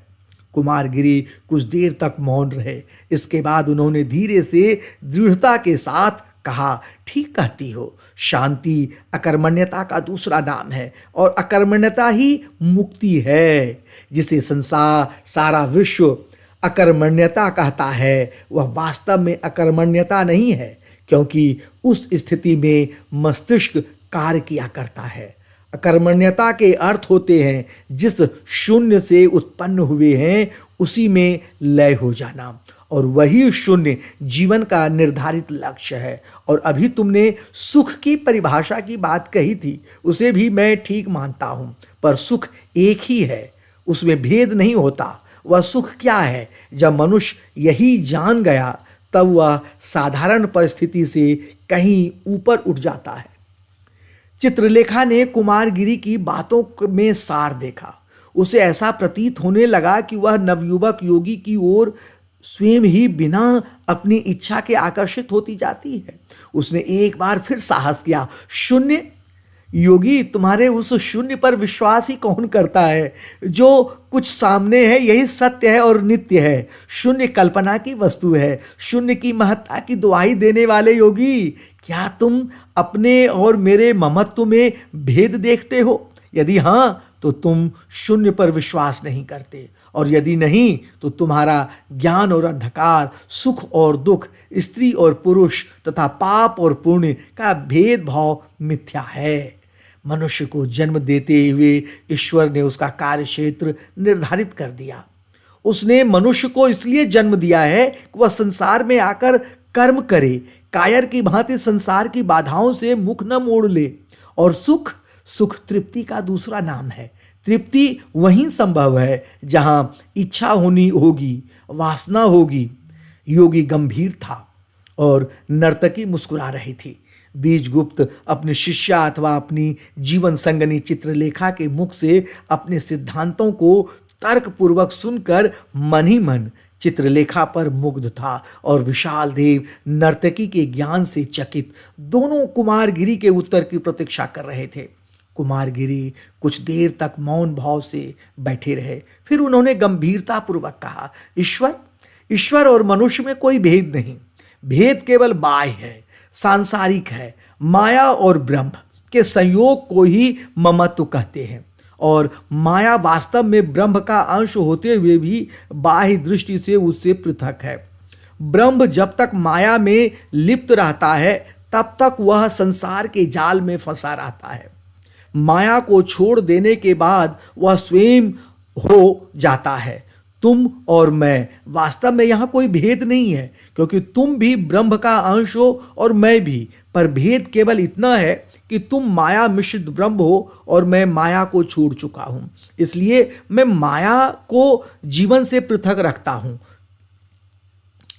कुमारगिरी कुछ देर तक मौन रहे। इसके बाद उन्होंने धीरे से दृढ़ता के साथ कहा, ठीक कहती हो। शांति अकर्मण्यता का दूसरा नाम है और अकर्मण्यता ही मुक्ति है। जिसे संसार सारा विश्व अकर्मण्यता कहता है वह वास्तव में अकर्मण्यता नहीं है, क्योंकि उस स्थिति में मस्तिष्क कार्य किया करता है। अकर्मण्यता के अर्थ होते हैं जिस शून्य से उत्पन्न हुए हैं उसी में लय हो जाना, और वही शून्य जीवन का निर्धारित लक्ष्य है। और अभी तुमने सुख की परिभाषा की बात कही थी, उसे भी मैं ठीक मानता हूँ, पर सुख एक ही है। उसमें भेद नहीं होता। वह सुख क्या है? जब मनुष्य यही जान गया तब वह साधारण परिस्थिति से कहीं ऊपर उठ जाता है। चित्रलेखा ने कुमारगिरी की बातों में सार देखा। उसे ऐसा प्रतीत होने लगा कि वह नवयुवक योगी की ओर स्वयं ही बिना अपनी इच्छा के आकर्षित होती जाती है। उसने एक बार फिर साहस किया, शून्य? योगी, तुम्हारे उस शून्य पर विश्वास ही कौन करता है? जो कुछ सामने है यही सत्य है और नित्य है। शून्य कल्पना की वस्तु है। शून्य की महत्ता की दुहाई देने वाले योगी, क्या तुम अपने और मेरे ममत्व में भेद देखते हो? यदि हाँ तो तुम शून्य पर विश्वास नहीं करते, और यदि नहीं तो तुम्हारा ज्ञान और अंधकार, सुख और दुख, स्त्री और पुरुष तथा पाप और पुण्य का भेदभाव मिथ्या है। मनुष्य को जन्म देते हुए ईश्वर ने उसका कार्य क्षेत्र निर्धारित कर दिया। उसने मनुष्य को इसलिए जन्म दिया है कि वह संसार में आकर कर्म करे, कायर की भांति संसार की बाधाओं से मुख न मोड़ ले। और सुख तृप्ति का दूसरा नाम है। तृप्ति वहीं संभव है जहां इच्छा होनी होगी, वासना होगी। योगी गंभीर था और नर्तकी मुस्कुरा रही थी। बीजगुप्त अपने शिष्या अथवा अपनी जीवन संगनी चित्रलेखा के मुख से अपने सिद्धांतों को तर्कपूर्वक सुनकर मन ही मन चित्रलेखा पर मुग्ध था और विशाल देव नर्तकी के ज्ञान से चकित दोनों कुमारगिरी के उत्तर की प्रतीक्षा कर रहे थे। कुमारगिरी कुछ देर तक मौन भाव से बैठे रहे। फिर उन्होंने गंभीरता पूर्वक कहा, ईश्वर और मनुष्य में कोई भेद नहीं। भेद केवल बाह्य है, सांसारिक है। माया और ब्रह्म के संयोग को ही ममत्व कहते हैं, और माया वास्तव में ब्रह्म का अंश होते हुए भी बाह्य दृष्टि से उससे पृथक है। ब्रह्म जब तक माया में लिप्त रहता है तब तक वह संसार के जाल में फंसा रहता है। माया को छोड़ देने के बाद वह स्वयं हो जाता है। तुम और मैं, वास्तव में यहाँ कोई भेद नहीं है, क्योंकि तुम भी ब्रह्म का अंश हो और मैं भी। पर भेद केवल इतना है कि तुम माया मिश्रित ब्रह्म हो और मैं माया को छोड़ चुका हूं। इसलिए मैं माया को जीवन से पृथक रखता हूं,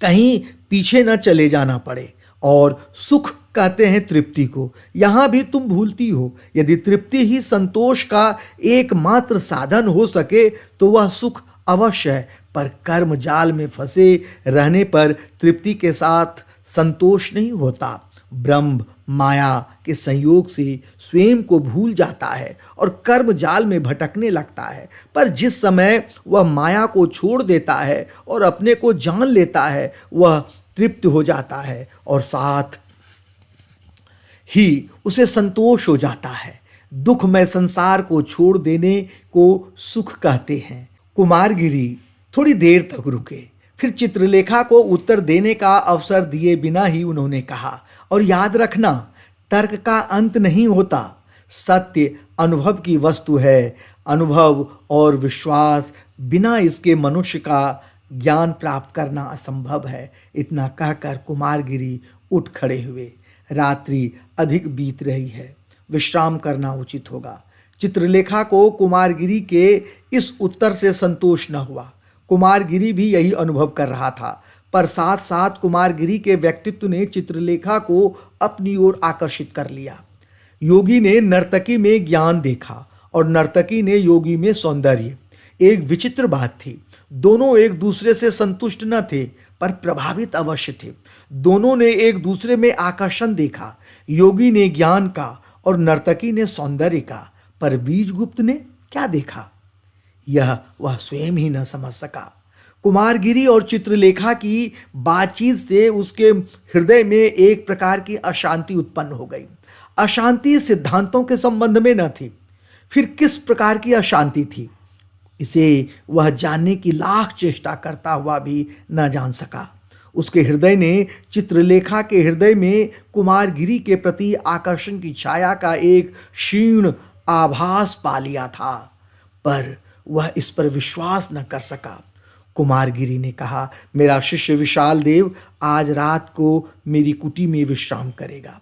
कहीं पीछे न चले जाना पड़े। और सुख कहते हैं तृप्ति को, यहां भी तुम भूलती हो। यदि तृप्ति ही संतोष का एकमात्र साधन हो सके तो वह सुख अवश्य है, पर कर्म जाल में फंसे रहने पर तृप्ति के साथ संतोष नहीं होता। ब्रह्म माया के संयोग से स्वयं को भूल जाता है और कर्म जाल में भटकने लगता है। पर जिस समय वह माया को छोड़ देता है और अपने को जान लेता है, वह तृप्त हो जाता है और साथ ही उसे संतोष हो जाता है। दुखमय संसार को छोड़ देने को सुख कहते हैं। कुमारगिरी थोड़ी देर तक रुके, फिर चित्रलेखा को उत्तर देने का अवसर दिए बिना ही उन्होंने कहा, और याद रखना, तर्क का अंत नहीं होता। सत्य अनुभव की वस्तु है। अनुभव और विश्वास बिना इसके मनुष्य का ज्ञान प्राप्त करना असंभव है। इतना कहकर कुमारगिरी उठ खड़े हुए। रात्रि अधिक बीत रही है, विश्राम करना उचित होगा। चित्रलेखा को कुमारगिरी के इस उत्तर से संतोष न हुआ। कुमारगिरी भी यही अनुभव कर रहा था, पर साथ साथ कुमारगिरी के व्यक्तित्व ने चित्रलेखा को अपनी ओर आकर्षित कर लिया। योगी ने नर्तकी में ज्ञान देखा और नर्तकी ने योगी में सौंदर्य। एक विचित्र बात थी, दोनों एक दूसरे से संतुष्ट न थे, पर प्रभावित अवश्य थे। दोनों ने एक दूसरे में आकर्षण देखा। योगी ने ज्ञान का और नर्तकी ने सौंदर्य का, पर बीजगुप्त ने क्या देखा यह वह स्वयं ही न समझ सका। कुमारगिरी और चित्रलेखा की बातचीत से उसके हृदय में एक प्रकार की अशांति उत्पन्न हो गई। अशांति सिद्धांतों के संबंध में न थी, फिर किस प्रकार की अशांति थी, इसे वह जानने की लाख चेष्टा करता हुआ भी न जान सका। उसके हृदय ने चित्रलेखा के हृदय में कुमारगिरी के प्रति आकर्षण की छाया का एक क्षीण आभास पा लिया था, पर वह इस पर विश्वास न कर सका। कुमारगिरी ने कहा, मेरा शिष्य विशाल देव आज रात को मेरी कुटी में विश्राम करेगा।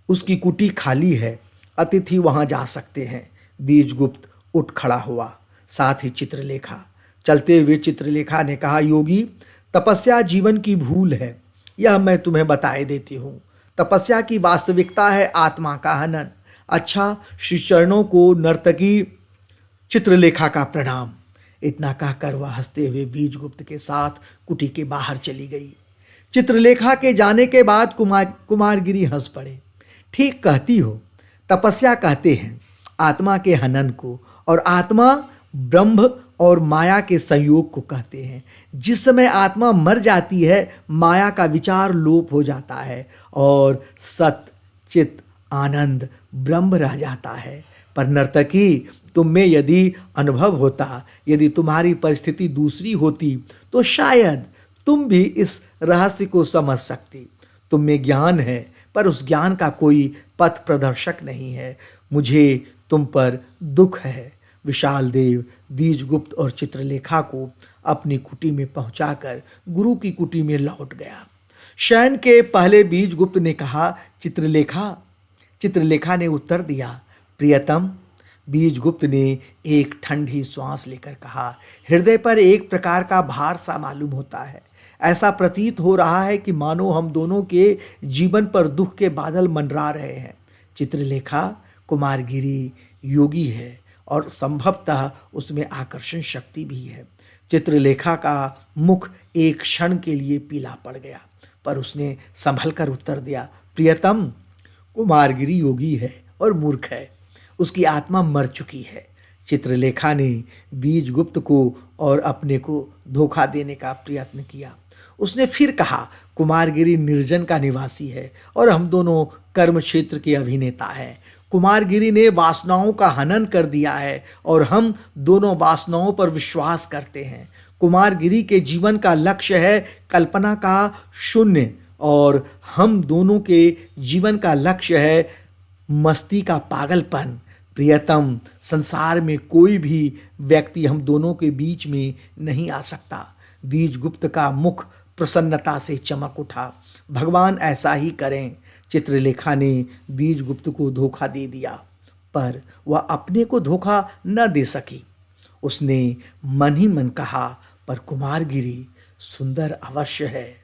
उसकी कुटी खाली है, अतिथि वहां जा सकते हैं। बीजगुप्त उठ खड़ा हुआ। साथ ही चित्रलेखा। चलते हुए चित्रलेखा ने कहा, योगी, तपस्या जीवन की भूल है, यह मैं तुम्हें बताए देती हूँ। तपस्या की वास्तविकता है आत्मा का हनन। अच्छा, श्री चरणों को नर्तकी चित्रलेखा का प्रणाम। इतना कहकर वह हंसते हुए बीजगुप्त के साथ कुटी के बाहर चली गई। चित्रलेखा के जाने के बाद कुमारगिरी हंस पड़े। ठीक कहती हो, तपस्या कहते हैं आत्मा के हनन को, और आत्मा ब्रह्म और माया के संयोग को कहते हैं। जिस समय आत्मा मर जाती है, माया का विचार लोप हो जाता है और सत चित आनंद ब्रह्म रह जाता है। पर नर्तकी, तुम में यदि अनुभव होता, यदि तुम्हारी परिस्थिति दूसरी होती, तो शायद तुम भी इस रहस्य को समझ सकती। तुम में ज्ञान है, पर उस ज्ञान का कोई पथ प्रदर्शक नहीं है। मुझे तुम पर दुख है। विशाल देव बीजगुप्त और चित्रलेखा को अपनी कुटी में पहुंचाकर गुरु की कुटी में लौट गया। शयन के पहले बीजगुप्त ने कहा, चित्रलेखा। चित्रलेखा ने उत्तर दिया, प्रियतम। बीजगुप्त ने एक ठंडी श्वास लेकर कहा, हृदय पर एक प्रकार का भार सा मालूम होता है। ऐसा प्रतीत हो रहा है कि मानो हम दोनों के जीवन पर दुख के बादल मंडरा रहे हैं। चित्रलेखा, कुमारगिरी योगी है और संभवतः उसमें आकर्षण शक्ति भी है। चित्रलेखा का मुख एक क्षण के लिए पीला पड़ गया, पर उसने संभल कर उत्तर दिया, प्रियतम, कुमारगिरी योगी है और मूर्ख है। उसकी आत्मा मर चुकी है। चित्रलेखा ने बीजगुप्त को और अपने को धोखा देने का प्रयत्न किया। उसने फिर कहा, कुमारगिरी निर्जन का निवासी है और हम दोनों कर्म क्षेत्र के अभिनेता हैं। कुमारगिरी ने वासनाओं का हनन कर दिया है और हम दोनों वासनाओं पर विश्वास करते हैं। कुमारगिरी के जीवन का लक्ष्य है कल्पना का शून्य, और हम दोनों के जीवन का लक्ष्य है मस्ती का पागलपन। प्रियतम, संसार में कोई भी व्यक्ति हम दोनों के बीच में नहीं आ सकता। बीजगुप्त का मुख प्रसन्नता से चमक उठा। भगवान ऐसा ही करें। चित्रलेखा ने बीजगुप्त को धोखा दे दिया, पर वह अपने को धोखा न दे सकी। उसने मन ही मन कहा, पर कुमारगिरी सुंदर अवश्य है।